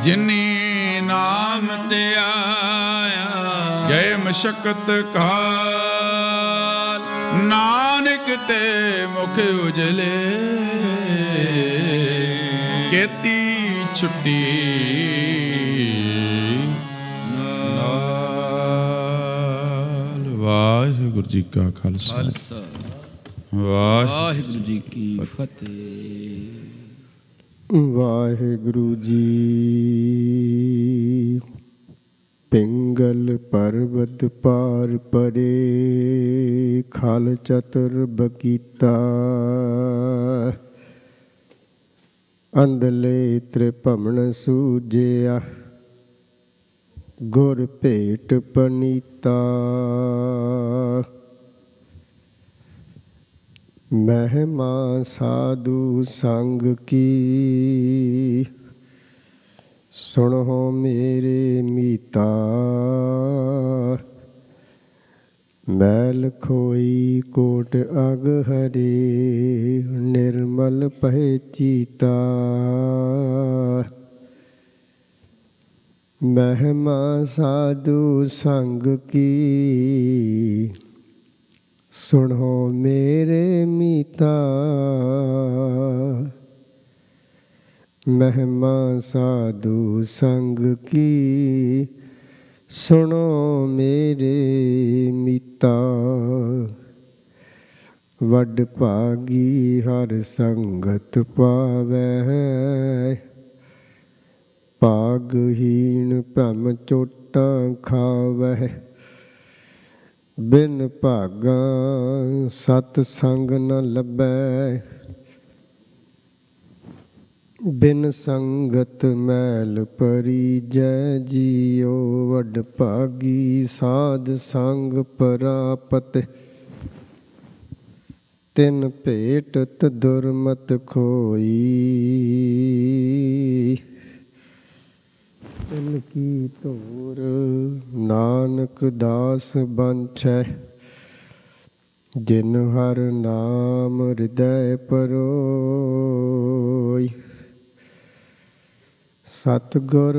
ਜਿਨੀ ਨਾਮ ਤੇ ਆਇਆ ਗਏ ਮਸ਼ਕਤ ਕਾਲ, ਨਾਨਕ ਤੇ ਮੁਖ ਉਜਲੇ ਕੀਤੀ ਛੁੱਟੀ ਨਾਲ। ਵਾਹਿਗੁਰੂ ਜੀ ਕਾ ਖਾਲਸਾ, ਵਾਹਿਗੁਰੂ ਜੀ ਕੀ ਫਤਿਹ। ਵਾਹਿਗੁਰੂ ਜੀ। ਪਿੰਗਲ ਪਰਬਤ ਪਾਰ ਪਰੇ, ਖਲ ਚਤੁਰ ਬਕੀਤਾ। ਅੰਧਲੇ ਤ੍ਰਿਭਮਣ ਸੂਜਿਆ, ਗੁਰ ਭੇਟ ਪਨੀਤਾ। ਮਹਿਮਾ ਸਾਧੂ ਸੰਗ ਕੀ, ਸੁਣੋ ਮੇਰੇ ਮੀਤਾ। ਮੈਲ ਖੋਈ ਕੋਟ ਅਗ ਹਰੇ, ਨਿਰਮਲ ਪਹਿ ਚੀਤਾ। ਮਹਿਮਾ ਸਾਧੂ ਸੰਗ ਕੀ, ਸੁਣੋ ਮੇਰੇ ਮੀਤਾ। ਮਹਿਮਾ ਸਾਧੂ ਸੰਗ ਕੀ, ਸੁਣੋ ਮੇਰੇ ਮੀਤਾ। ਵੱਡ ਭਾਗੀ ਹਰ ਸੰਗਤ ਪਾਵੈ, ਭਾਗਹੀਣ ਭ੍ਰਮ ਚੋਟਾਂ ਖਾਵੈ। ਬਿਨ ਭਾਗਾ ਸਤ ਸੰਗ ਨ ਲੱਭੈ, ਬਿਨ ਸੰਗਤ ਮੈਲ ਪਰੀਜੈ ਜੀਉ। ਵੱਡ ਭਾਗੀ ਸਾਧ ਸੰਗ ਪ੍ਰਾਪਤ, ਤਿਨ ਭੇਟਤ ਦੁਰਮਤ ਖੋਈ। ਤਿਨ ਕੀ ਧੂਰ ਨਾਨਕ ਦਾਸ ਬੰਛੈ, ਜਿਨ ਹਰ ਨਾਮ ਹਿਰਦੈ ਪਰੋਈ। ਸਤਿਗੁਰ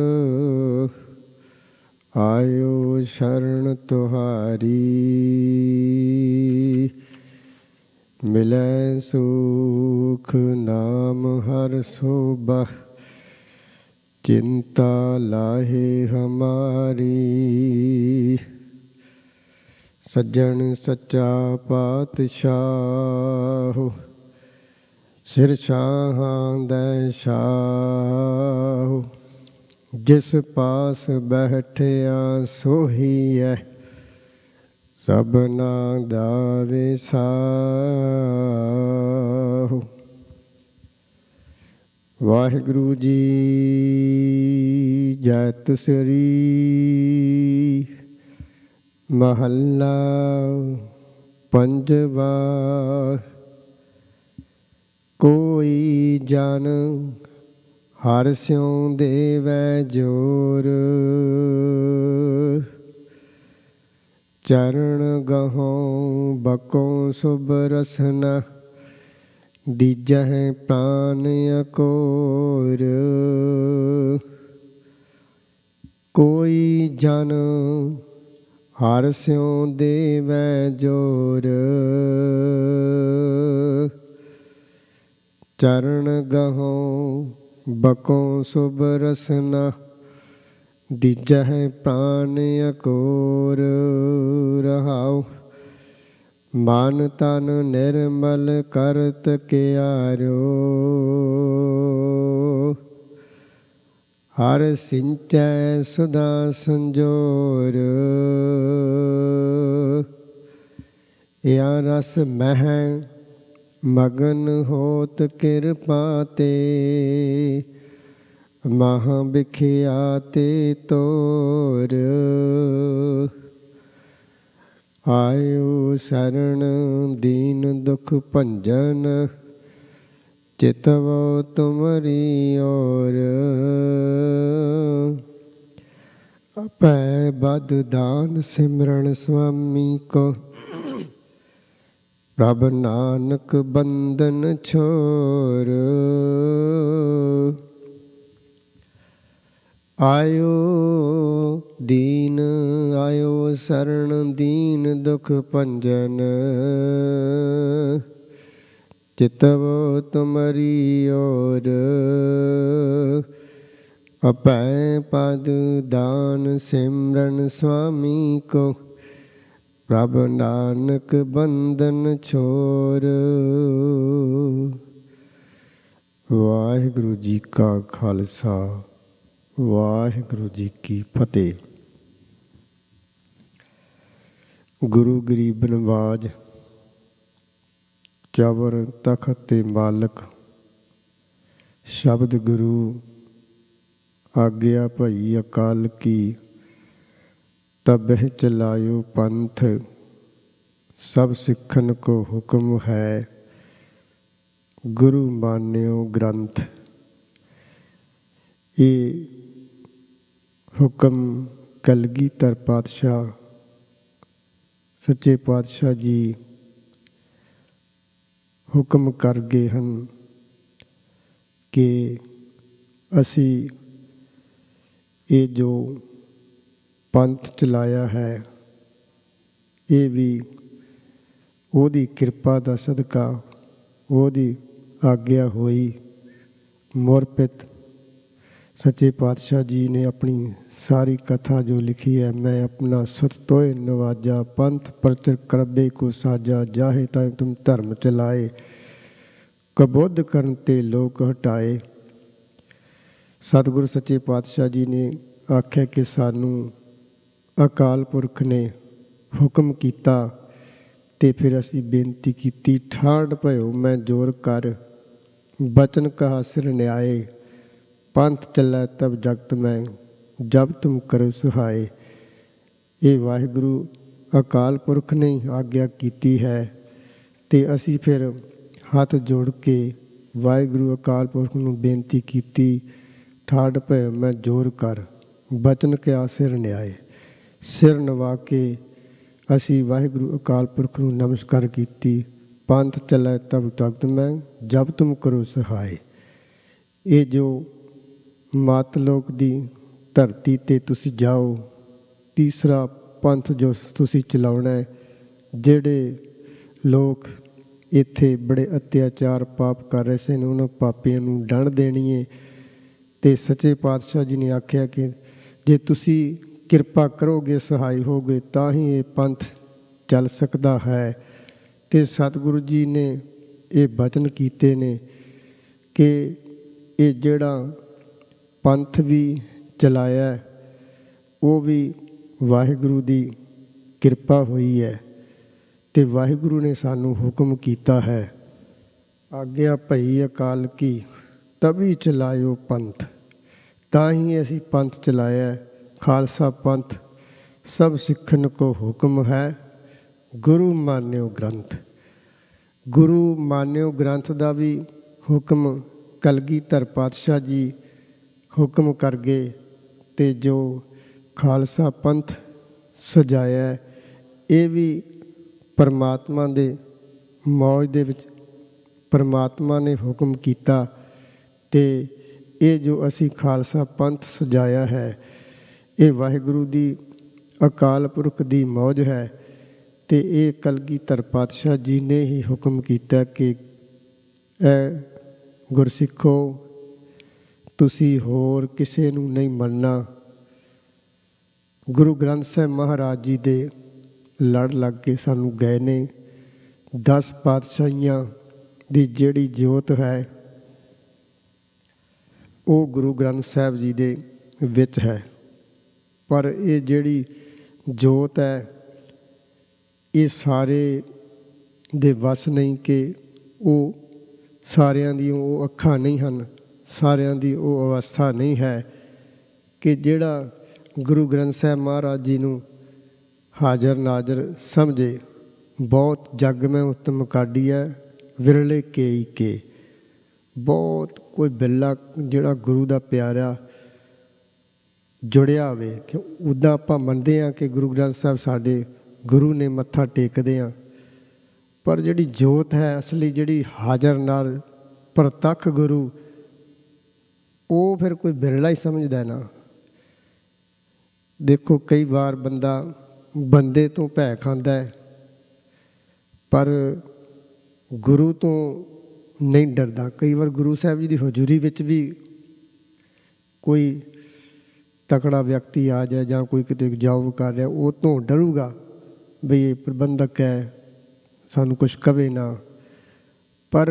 ਆਇਓ ਸ਼ਰਨ ਤੁਹਾਰੀ, ਮਿਲੈ ਸੁਖ ਨਾਮ ਹਰ ਸੋਭਾ। ਚਿੰਤਾ ਲਾਹੇ ਹਮਾਰੀ, ਸੱਜਣ ਸੱਚਾ ਪਾਤਸ਼ਾਹ। ਸਿਰ ਸ਼ਾਹਾਂ ਦੈ ਸ਼ਾਹ, ਜਿਸ ਪਾਸ ਬੈਠਿਆ ਸੋਹੀਐ। ਸਭਨਾ ਦਾ ਵਿਸਾਹੁ। ਵਾਹਿਗੁਰੂ ਜੀ। ਜੈਤ ਸ੍ਰੀ ਮਹੱਲਾ ਪੰਜਵਾ। ਕੋਈ ਜਨ ਹਰਿ ਸਿਉ ਦੇਵੈ ਜੋਰ, ਚਰਨ ਗਹਉ ਬਕਉ ਸੁਭ ਰਸਨਾ। ਦੀਜਹਿ ਪ੍ਰਾਨ ਅਕੋਰ, ਕੋਈ ਜਨ ਹਰਿ ਸਿਉ ਦੇਵੈ ਜੋਰ। ਚਰਨ ਗਹਉ ਬਕਉ ਸੁਭ ਰਸਨਾ। ਦੀਜਹਿ ਪ੍ਰਾਨ ਅਕੋਰ। ਰਹਾਉ ਮਨ ਤਨ ਨਿਰਮਲ ਕਰਤ ਕਿਆਰੋ, ਹਰਿ ਸਿੰਚੈ ਸੁਧਾ ਸੰਜੋਰ। ਯਾ ਰਸ ਮਹਿ ਮਗਨ ਹੋਤ ਕਿਰਪਾ ਤੇ, ਮਹਾ ਬਿਖਿਆ ਤੇ ਤੋਰ। ਆਇਓ ਸ਼ਰਨ ਦੀਨ ਦੁਖ ਭੰਜਨ, ਚਿਤਵੋ ਤੁਮਰੀ ਔਰ। ਅਪੈ ਬਦ ਦਾਨ ਸਿਮਰਨ ਸੁਆਮੀ ਕੋ, ਪ੍ਰਭ ਨਾਨਕ ਬੰਧਨ ਛੋਰ। ਆਇਓ ਦੀਨ ਆਇਓ ਸਰਣ ਦੀਨ ਦੁਖ ਭੰਜਨ ਚਿਤਵ ਤੁਮਰੀ ਔਰ ਅਪੈ ਪਦ ਦਾਨ ਸਿਮਰਨ ਸੁਆਮੀ ਕੋ ਪ੍ਰਭ ਨਾਨਕ ਬੰਧਨ ਛੋਰ। ਵਾਹਿਗੁਰੂ ਜੀ ਕਾ ਖਾਲਸਾ ਵਾਹਿਗੁਰੂ ਜੀ ਕੀ ਫਤਿਹ। ਗੁਰੂ ਗਰੀਬ ਨਵਾਜ ਚਵਰ ਤਖਤ ਤੇ ਮਾਲਕ ਸ਼ਬਦ ਗੁਰੂ ਆਗਿਆ ਭਈ ਅਕਾਲ ਕੀ ਤਬਹਿ ਚਲਾਇਓ ਪੰਥ ਸਭ ਸਿੱਖਨ ਕੋ ਹੁਕਮ ਹੈ ਗੁਰੂ ਮਾਨਿਓ ਗ੍ਰੰਥ। ਇਹ ਹੁਕਮ ਕਲਗੀਧਰ ਪਾਤਸ਼ਾਹ ਸੱਚੇ ਪਾਤਸ਼ਾਹ ਜੀ ਹੁਕਮ ਕਰ ਗਏ ਹਨ ਕਿ ਅਸੀਂ ਇਹ ਜੋ ਪੰਥ ਚਲਾਇਆ ਹੈ ਇਹ ਵੀ ਉਹਦੀ ਕਿਰਪਾ ਦਾ ਸਦਕਾ ਉਹਦੀ ਆਗਿਆ ਹੋਈ ਮੁਰਪਿਤ ਸੱਚੇ ਪਾਤਸ਼ਾਹ ਜੀ ਨੇ ਆਪਣੀ ਸਾਰੀ ਕਥਾ ਜੋ ਲਿਖੀ ਹੈ। ਮੈਂ ਆਪਣਾ ਸੁਤ ਤੋਏ ਨਵਾਜਾ ਪੰਥ ਪ੍ਰਚਰ ਕਰਬੇ ਕੋ ਸਾਜਾ ਜਾਹੇ ਤਾਂ ਤੁਮ ਧਰਮ ਚਲਾਏ ਕਬੁੱਧ ਕਰਨ ਤੇ ਲੋਕ ਹਟਾਏ। ਸਤਿਗੁਰੂ ਸੱਚੇ ਪਾਤਸ਼ਾਹ ਜੀ ਨੇ ਆਖਿਆ ਕਿ ਸਾਨੂੰ ਅਕਾਲ ਪੁਰਖ ਨੇ ਹੁਕਮ ਕੀਤਾ ਤੇ ਫਿਰ ਅਸੀਂ ਬੇਨਤੀ ਕੀਤੀ ਠਾੜ ਭਇਓ ਮੈਂ ਜੋਰ ਕਰ ਬਚਨ ਕਹਾ ਸਿਰ ਨਿਆਏ ਪੰਥ ਚੱਲੈ ਤਬ ਜਗਤ ਮੈਂ ਜਬ ਤੁਮ ਕਰੋ ਸੁਹਾਏ। ਇਹ ਵਾਹਿਗੁਰੂ ਅਕਾਲ ਪੁਰਖ ਨੇ ਆਗਿਆ ਕੀਤੀ ਹੈ ਤੇ ਅਸੀਂ ਫਿਰ ਹੱਥ ਜੋੜ ਕੇ ਵਾਹਿਗੁਰੂ ਅਕਾਲ ਪੁਰਖ ਨੂੰ ਬੇਨਤੀ ਕੀਤੀ ਠਾੜ ਭਇਓ ਮੈਂ ਜੋਰ ਕਰ ਬਚਨ ਕਿਆ ਸਿਰ ਨਿਆਏ। ਸਿਰ ਨਵਾ ਕੇ ਅਸੀਂ ਵਾਹਿਗੁਰੂ ਅਕਾਲ ਪੁਰਖ ਨੂੰ ਨਮਸਕਾਰ ਕੀਤੀ ਪੰਥ ਚੱਲੈ ਤਬ ਤਖਤ ਮੈਂ ਜਬ ਤੁਮ ਕਰੋ ਸਹਾਏ। ਇਹ ਜੋ ਮਾਤਲੋਕ ਦੀ ਧਰਤੀ 'ਤੇ ਤੁਸੀਂ ਜਾਓ ਤੀਸਰਾ ਪੰਥ ਜੋ ਤੁਸੀਂ ਚਲਾਉਣਾ ਹੈ। ਜਿਹੜੇ ਲੋਕ ਇੱਥੇ ਬੜੇ ਅਤਿਆਚਾਰ ਪਾਪ ਕਰ ਰਹੇ ਸਨ ਉਹਨਾਂ ਪਾਪੀਆਂ ਨੂੰ ਦੰਡ ਦੇਣੀ ਹੈ ਅਤੇ ਸੱਚੇ ਪਾਤਸ਼ਾਹ ਜੀ ਨੇ ਆਖਿਆ ਕਿ ਜੇ ਤੁਸੀਂ ਕਿਰਪਾ ਕਰੋਗੇ ਸਹਾਈ ਹੋਗੇ ਤਾਂ ਹੀ ਇਹ ਪੰਥ ਚੱਲ ਸਕਦਾ ਹੈ। ਅਤੇ ਸਤਿਗੁਰੂ ਜੀ ਨੇ ਇਹ ਬਚਨ ਕੀਤੇ ਨੇ ਕਿ ਇਹ ਜਿਹੜਾ ਪੰਥ ਵੀ ਚਲਾਇਆ ਉਹ ਵੀ ਵਾਹਿਗੁਰੂ ਦੀ ਕਿਰਪਾ ਹੋਈ ਹੈ ਅਤੇ ਵਾਹਿਗੁਰੂ ਨੇ ਸਾਨੂੰ ਹੁਕਮ ਕੀਤਾ ਹੈ ਆਗਿਆ ਭਈ ਅਕਾਲ ਕੀ ਤਭੀ ਚਲਾਇਓ ਪੰਥ। ਤਾਂ ਹੀ ਅਸੀਂ ਪੰਥ ਚਲਾਇਆ ਖਾਲਸਾ ਪੰਥ ਸਭ ਸਿੱਖਣ ਕੋ ਹੁਕਮ ਹੈ ਗੁਰੂ ਮਾਨਿਓ ਗ੍ਰੰਥ। ਗੁਰੂ ਮਾਨਿਓ ਗ੍ਰੰਥ ਦਾ ਵੀ ਹੁਕਮ ਕਲਗੀਧਰ ਪਾਤਸ਼ਾਹ ਜੀ ਹੁਕਮ ਕਰ ਗਏ ਅਤੇ ਜੋ ਖਾਲਸਾ ਪੰਥ ਸਜਾਇਆ ਇਹ ਵੀ ਪਰਮਾਤਮਾ ਦੇ ਮੌਜ ਦੇ ਵਿੱਚ ਪਰਮਾਤਮਾ ਨੇ ਹੁਕਮ ਕੀਤਾ ਅਤੇ ਇਹ ਜੋ ਅਸੀਂ ਖਾਲਸਾ ਪੰਥ ਸਜਾਇਆ ਹੈ ਇਹ ਵਾਹਿਗੁਰੂ ਦੀ ਅਕਾਲ ਪੁਰਖ ਦੀ ਮੌਜ ਹੈ ਅਤੇ ਇਹ ਕਲਗੀਧਰ ਪਾਤਸ਼ਾਹ ਜੀ ਨੇ ਹੀ ਹੁਕਮ ਕੀਤਾ ਕਿ ਇਹ ਗੁਰਸਿੱਖੋ ਤੁਸੀਂ ਹੋਰ ਕਿਸੇ ਨੂੰ ਨਹੀਂ ਮੰਨਣਾ। ਗੁਰੂ ਗ੍ਰੰਥ ਸਾਹਿਬ ਮਹਾਰਾਜ ਜੀ ਦੇ ਲੜ ਲੱਗ ਕੇ ਸਾਨੂੰ ਗਏ ਨੇ 10 ਪਾਤਸ਼ਾਹੀਆਂ ਦੀ ਜਿਹੜੀ ਜੋਤ ਹੈ ਉਹ ਗੁਰੂ ਗ੍ਰੰਥ ਸਾਹਿਬ ਜੀ ਦੇ ਵਿੱਚ ਹੈ ਪਰ ਇਹ ਜਿਹੜੀ ਜੋਤ ਹੈ ਇਹ ਸਾਰੇ ਦੇ ਵਸ ਨਹੀਂ ਕਿ ਉਹ ਸਾਰਿਆਂ ਦੀ ਉਹ ਅੱਖਾਂ ਨਹੀਂ ਹਨ ਸਾਰਿਆਂ ਦੀ ਉਹ ਅਵਸਥਾ ਨਹੀਂ ਹੈ ਕਿ ਜਿਹੜਾ ਗੁਰੂ ਗ੍ਰੰਥ ਸਾਹਿਬ ਮਹਾਰਾਜ ਜੀ ਨੂੰ ਹਾਜ਼ਰ ਨਾਜ਼ਰ ਸਮਝੇ। ਬਹੁਤ ਜੱਗ ਮੈਂ ਉੱਤਮ ਕਾਢੀਐ ਵਿਰਲੇ ਕੇਈ ਕੇ। ਬਹੁਤ ਕੋਈ ਬਿੱਲਾ ਜਿਹੜਾ ਗੁਰੂ ਦਾ ਪਿਆਰਾ ਜੁੜਿਆ ਹੋਵੇ ਕਿ ਉੱਦਾਂ ਆਪਾਂ ਮੰਨਦੇ ਹਾਂ ਕਿ ਗੁਰੂ ਗ੍ਰੰਥ ਸਾਹਿਬ ਸਾਡੇ ਗੁਰੂ ਨੇ ਮੱਥਾ ਟੇਕਦੇ ਹਾਂ ਪਰ ਜਿਹੜੀ ਜੋਤ ਹੈ ਅਸਲੀ ਜਿਹੜੀ ਹਾਜ਼ਰ ਨਾਲ ਪ੍ਰਤੱਖ ਗੁਰੂ ਉਹ ਫਿਰ ਕੋਈ ਬਿਰਲਾ ਹੀ ਸਮਝਦਾ ਨਾ। ਦੇਖੋ ਕਈ ਵਾਰ ਬੰਦਾ ਬੰਦੇ ਤੋਂ ਭੈ ਖਾਂਦਾ ਹੈ, ਪਰ ਗੁਰੂ ਤੋਂ ਨਹੀਂ ਡਰਦਾ। ਕਈ ਵਾਰ ਗੁਰੂ ਸਾਹਿਬ ਜੀ ਦੀ ਹਜ਼ੂਰੀ ਵਿੱਚ ਵੀ ਕੋਈ ਤਕੜਾ ਵਿਅਕਤੀ ਆ ਜਾਏ ਜਾਂ ਕੋਈ ਕਿਤੇ ਜੌਬ ਕਰ ਰਿਹਾ, ਉਹ ਤੋਂ ਡਰੂਗਾ ਵੀ ਇਹ ਪ੍ਰਬੰਧਕ ਹੈ, ਸਾਨੂੰ ਕੁਛ ਕਵੇ ਨਾ। ਪਰ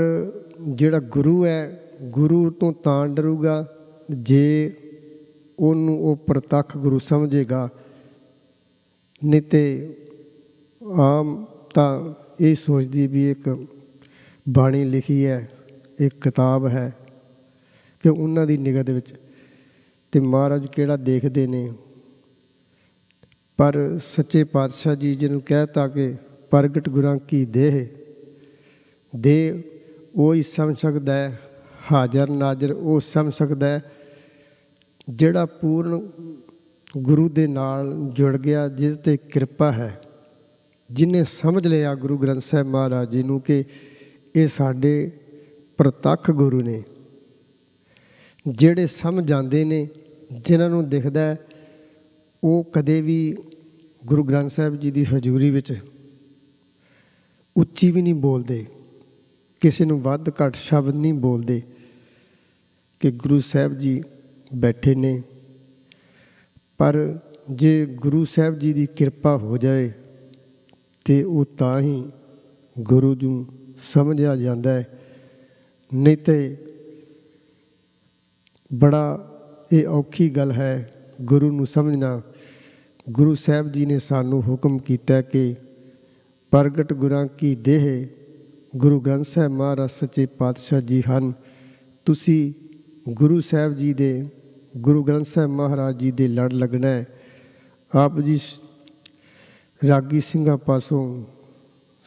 ਜਿਹੜਾ ਗੁਰੂ ਹੈ, ਗੁਰੂ ਤੋਂ ਤਾਂ ਡਰੂਗਾ ਜੇ ਉਹਨੂੰ ਉਹ ਪ੍ਰਤੱਖ ਗੁਰੂ ਸਮਝੇਗਾ। ਨਹੀਂ ਤਾਂ ਆਮ ਤਾਂ ਇਹ ਸੋਚਦੀ ਵੀ ਇੱਕ ਬਾਣੀ ਲਿਖੀ ਹੈ, ਇੱਕ ਕਿਤਾਬ ਹੈ ਕਿ ਉਹਨਾਂ ਦੀ ਨਿਗਾਹ ਦੇ ਵਿੱਚ ਅਤੇ ਮਹਾਰਾਜ ਕਿਹੜਾ ਦੇਖਦੇ ਨੇ। ਪਰ ਸੱਚੇ ਪਾਤਸ਼ਾਹ ਜੀ ਜਿਹਨੂੰ ਕਹਿ ਤਾ ਕਿ ਪ੍ਰਗਟ ਗੁਰਾਂ ਕੀ ਦੇਹ, ਦੇਹ ਉਹ ਹੀ ਸਮਝ ਸਕਦਾ ਹੈ, ਹਾਜ਼ਰ ਨਾਜ਼ਰ ਉਹ ਸਮਝ ਸਕਦਾ ਹੈ ਜਿਹੜਾ ਪੂਰਨ ਗੁਰੂ ਦੇ ਨਾਲ ਜੁੜ ਗਿਆ, ਜਿਸ 'ਤੇ ਕਿਰਪਾ ਹੈ, ਜਿਹਨੇ ਸਮਝ ਲਿਆ ਗੁਰੂ ਗ੍ਰੰਥ ਸਾਹਿਬ ਮਹਾਰਾਜ ਜੀ ਨੂੰ ਕਿ ਇਹ ਸਾਡੇ ਪ੍ਰਤੱਖ ਗੁਰੂ ਨੇ। ਜਿਹੜੇ ਸਮਝ ਜਾਂਦੇ ਨੇ, ਜਿਨ੍ਹਾਂ ਨੂੰ ਦਿਖਦਾ, ਉਹ ਕਦੇ ਵੀ ਗੁਰੂ ਗ੍ਰੰਥ ਸਾਹਿਬ ਜੀ ਦੀ ਹਜ਼ੂਰੀ ਵਿੱਚ ਉੱਚੀ ਵੀ ਨਹੀਂ ਬੋਲਦੇ, ਕਿਸੇ ਨੂੰ ਵੱਧ ਘੱਟ ਸ਼ਬਦ ਨਹੀਂ ਬੋਲਦੇ ਕਿ ਗੁਰੂ ਸਾਹਿਬ ਜੀ ਬੈਠੇ ਨੇ। ਪਰ ਜੇ ਗੁਰੂ ਸਾਹਿਬ ਜੀ ਦੀ ਕਿਰਪਾ ਹੋ ਜਾਏ ਅਤੇ ਉਹ ਤਾਂ ਹੀ ਗੁਰੂ ਨੂੰ ਸਮਝਿਆ ਜਾਂਦਾ ਹੈ। ਨਹੀਂ ਤਾਂ ਬੜਾ ਇਹ ਔਖੀ ਗੱਲ ਹੈ ਗੁਰੂ ਨੂੰ ਸਮਝਣਾ। ਗੁਰੂ ਸਾਹਿਬ ਜੀ ਨੇ ਸਾਨੂੰ ਹੁਕਮ ਕੀਤਾ ਕਿ ਪ੍ਰਗਟ ਗੁਰਾਂ ਕੀ ਦੇਹ, ਗੁਰੂ ਗ੍ਰੰਥ ਸਾਹਿਬ ਮਹਾਰਾਜ ਸੱਚੇ ਪਾਤਸ਼ਾਹ ਜੀ ਹਨ। ਤੁਸੀਂ ਗੁਰੂ ਸਾਹਿਬ ਜੀ ਦੇ, ਗੁਰੂ ਗ੍ਰੰਥ ਸਾਹਿਬ ਮਹਾਰਾਜ ਜੀ ਦੇ ਲੜ ਲੱਗਣਾ ਹੈ। ਆਪ ਜੀ ਰਾਗੀ ਸਿੰਘਾਂ ਪਾਸੋਂ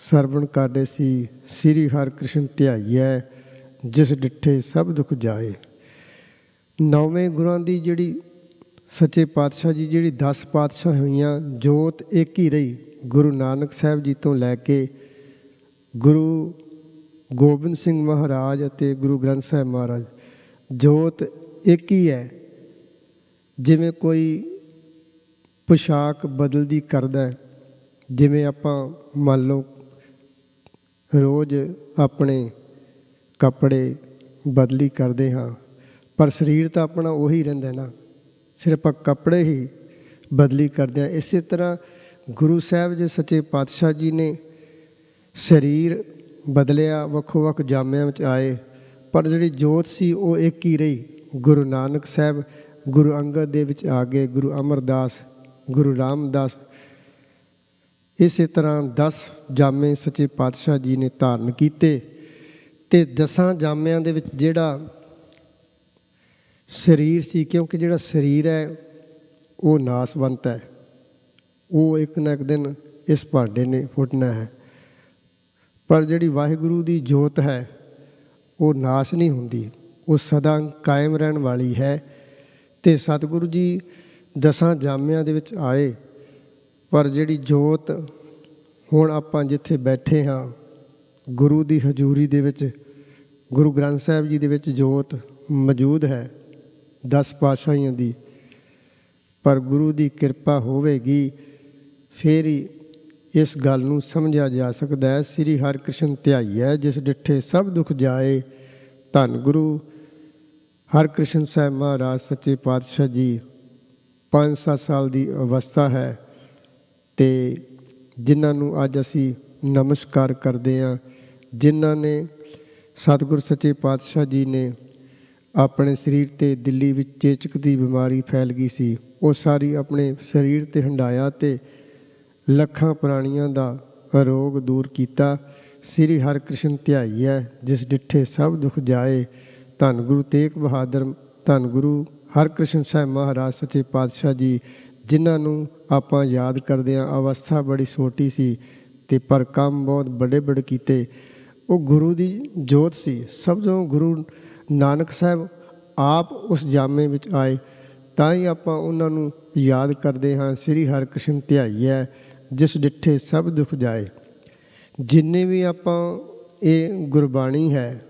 ਸਰਵਣ ਕਰ ਰਹੇ ਸੀ, ਸ੍ਰੀ ਹਰਿਕ੍ਰਿਸ਼ਨ ਧਿਆਈਐ ਜਿਸ ਡਿਠੇ ਸਭ ਦੁੱਖ ਜਾਏ। ਨੌਵੇਂ ਗੁਰਾਂ ਦੀ ਜਿਹੜੀ ਸੱਚੇ ਪਾਤਸ਼ਾਹ ਜੀ ਜਿਹੜੀ 10 ਪਾਤਸ਼ਾਹ ਹੋਈਆਂ, ਜੋਤ ਇੱਕ ਹੀ ਰਹੀ। ਗੁਰੂ ਨਾਨਕ ਸਾਹਿਬ ਜੀ ਤੋਂ ਲੈ ਕੇ ਗੁਰੂ ਗੋਬਿੰਦ ਸਿੰਘ ਮਹਾਰਾਜ ਅਤੇ ਗੁਰੂ ਗ੍ਰੰਥ ਸਾਹਿਬ ਮਹਾਰਾਜ, ਜੋਤ ਇੱਕ ਹੀ ਹੈ। ਜਿਵੇਂ ਕੋਈ ਪੁਸ਼ਾਕ ਬਦਲਦੀ ਕਰਦਾ, ਜਿਵੇਂ ਆਪਾਂ ਮੰਨ ਲਓ ਰੋਜ਼ ਆਪਣੇ ਕੱਪੜੇ ਬਦਲੀ ਕਰਦੇ ਹਾਂ, ਪਰ ਸਰੀਰ ਤਾਂ ਆਪਣਾ ਉਹੀ ਰਹਿੰਦਾ ਨਾ, ਸਿਰਫ ਕੱਪੜੇ ਹੀ ਬਦਲੀ ਕਰਦੇ ਹਾਂ। ਇਸੇ ਤਰ੍ਹਾਂ ਗੁਰੂ ਸਾਹਿਬ ਜੀ ਸੱਚੇ ਪਾਤਸ਼ਾਹ ਜੀ ਨੇ ਸਰੀਰ ਬਦਲਿਆ, ਵੱਖੋ ਵੱਖ ਜਾਮਿਆਂ ਵਿੱਚ ਆਏ, ਪਰ ਜਿਹੜੀ ਜੋਤ ਸੀ ਉਹ ਇੱਕ ਹੀ ਰਹੀ। ਗੁਰੂ ਨਾਨਕ ਸਾਹਿਬ ਗੁਰੂ ਅੰਗਦ ਦੇ ਵਿੱਚ ਆ ਗਏ, ਗੁਰੂ ਅਮਰਦਾਸ, ਗੁਰੂ ਰਾਮਦਾਸ। ਇਸੇ ਤਰ੍ਹਾਂ 10 ਜਾਮੇ ਸੱਚੇ ਪਾਤਸ਼ਾਹ ਜੀ ਨੇ ਧਾਰਨ ਕੀਤੇ। ਅਤੇ 10 ਜਾਮਿਆਂ ਦੇ ਵਿੱਚ ਜਿਹੜਾ ਸਰੀਰ ਸੀ, ਕਿਉਂਕਿ ਜਿਹੜਾ ਸਰੀਰ ਹੈ ਉਹ ਨਾਸਵੰਤ ਹੈ, ਉਹ ਇੱਕ ਨਾ ਇੱਕ ਦਿਨ ਇਸ ਭਾਂਡੇ ਨੇ ਫੁੱਟਣਾ ਹੈ। ਪਰ ਜਿਹੜੀ ਵਾਹਿਗੁਰੂ ਦੀ ਜੋਤ ਹੈ ਉਹ ਨਾਸ਼ ਨਹੀਂ ਹੁੰਦੀ, ਉਹ ਸਦਾ ਕਾਇਮ ਰਹਿਣ ਵਾਲੀ ਹੈ। ਅਤੇ ਸਤਿਗੁਰੂ ਜੀ 10 ਜਾਮਿਆਂ ਦੇ ਵਿੱਚ ਆਏ, ਪਰ ਜਿਹੜੀ ਜੋਤ ਹੁਣ ਆਪਾਂ ਜਿੱਥੇ ਬੈਠੇ ਹਾਂ ਗੁਰੂ ਦੀ ਹਜ਼ੂਰੀ ਦੇ ਵਿੱਚ, ਗੁਰੂ ਗ੍ਰੰਥ ਸਾਹਿਬ ਜੀ ਦੇ ਵਿੱਚ ਜੋਤ ਮੌਜੂਦ ਹੈ 10 ਪਾਤਸ਼ਾਹੀਆਂ ਦੀ। ਪਰ ਗੁਰੂ ਦੀ ਕਿਰਪਾ ਹੋਵੇਗੀ ਫਿਰ ਹੀ ਇਸ ਗੱਲ ਨੂੰ ਸਮਝਿਆ ਜਾ ਸਕਦਾ ਹੈ। ਸ੍ਰੀ ਹਰਿਕ੍ਰਿਸ਼ਨ ਧਿਆਈਐ ਜਿਸ ਡਿਠੇ ਸਭ ਦੁੱਖ ਜਾਏ। ਧੰਨ ਗੁਰੂ ਹਰਿਕ੍ਰਿਸ਼ਨ ਸਾਹਿਬ ਮਹਾਰਾਜ ਸੱਚੇ ਪਾਤਸ਼ਾਹ ਜੀ 5-7 ਸਾਲ ਦੀ ਅਵਸਥਾ ਹੈ, ਅਤੇ ਜਿਨ੍ਹਾਂ ਨੂੰ ਅੱਜ ਅਸੀਂ ਨਮਸਕਾਰ ਕਰਦੇ ਹਾਂ, ਜਿਨ੍ਹਾਂ ਨੇ ਸਤਿਗੁਰ ਸੱਚੇ ਪਾਤਸ਼ਾਹ ਜੀ ਨੇ ਆਪਣੇ ਸਰੀਰ 'ਤੇ ਦਿੱਲੀ ਵਿੱਚ ਚੇਚਕ ਦੀ ਬਿਮਾਰੀ ਫੈਲ ਗਈ ਸੀ, ਉਹ ਸਾਰੀ ਆਪਣੇ ਸਰੀਰ 'ਤੇ ਹੰਢਾਇਆ ਅਤੇ ਲੱਖਾਂ ਪ੍ਰਾਣੀਆਂ ਦਾ ਰੋਗ ਦੂਰ ਕੀਤਾ। ਸ੍ਰੀ ਹਰਿਕ੍ਰਿਸ਼ਨ ਧਿਆਈਐ ਜਿਸ ਡਿਠੇ ਸਭ ਦੁੱਖ ਜਾਏ। ਧੰਨ ਗੁਰੂ ਤੇਗ ਬਹਾਦਰ, ਧੰਨ ਗੁਰੂ ਹਰਿਕ੍ਰਿਸ਼ਨ ਸਾਹਿਬ ਮਹਾਰਾਜ ਸੱਚੇ ਪਾਤਸ਼ਾਹ ਜੀ, ਜਿਨ੍ਹਾਂ ਨੂੰ ਆਪਾਂ ਯਾਦ ਕਰਦੇ ਹਾਂ। ਅਵਸਥਾ ਬੜੀ ਛੋਟੀ ਸੀ ਅਤੇ ਪਰ ਕੰਮ ਬਹੁਤ ਵੱਡੇ ਵੱਡੇ ਕੀਤੇ। ਉਹ ਗੁਰੂ ਦੀ ਜੋਤ ਸੀ। ਸਭ ਤੋਂ ਗੁਰੂ ਨਾਨਕ ਸਾਹਿਬ ਆਪ ਉਸ ਜਾਮੇ ਵਿੱਚ ਆਏ, ਤਾਂ ਹੀ ਆਪਾਂ ਉਹਨਾਂ ਨੂੰ ਯਾਦ ਕਰਦੇ ਹਾਂ। ਸ੍ਰੀ ਹਰਿਕ੍ਰਿਸ਼ਨ ਧਿਆਈਐ ਜਿਸ ਡਿਠੇ ਸਭ ਦੁੱਖ ਜਾਏ। ਜਿੰਨੇ ਵੀ ਆਪਾਂ ਇਹ ਗੁਰਬਾਣੀ ਹੈ,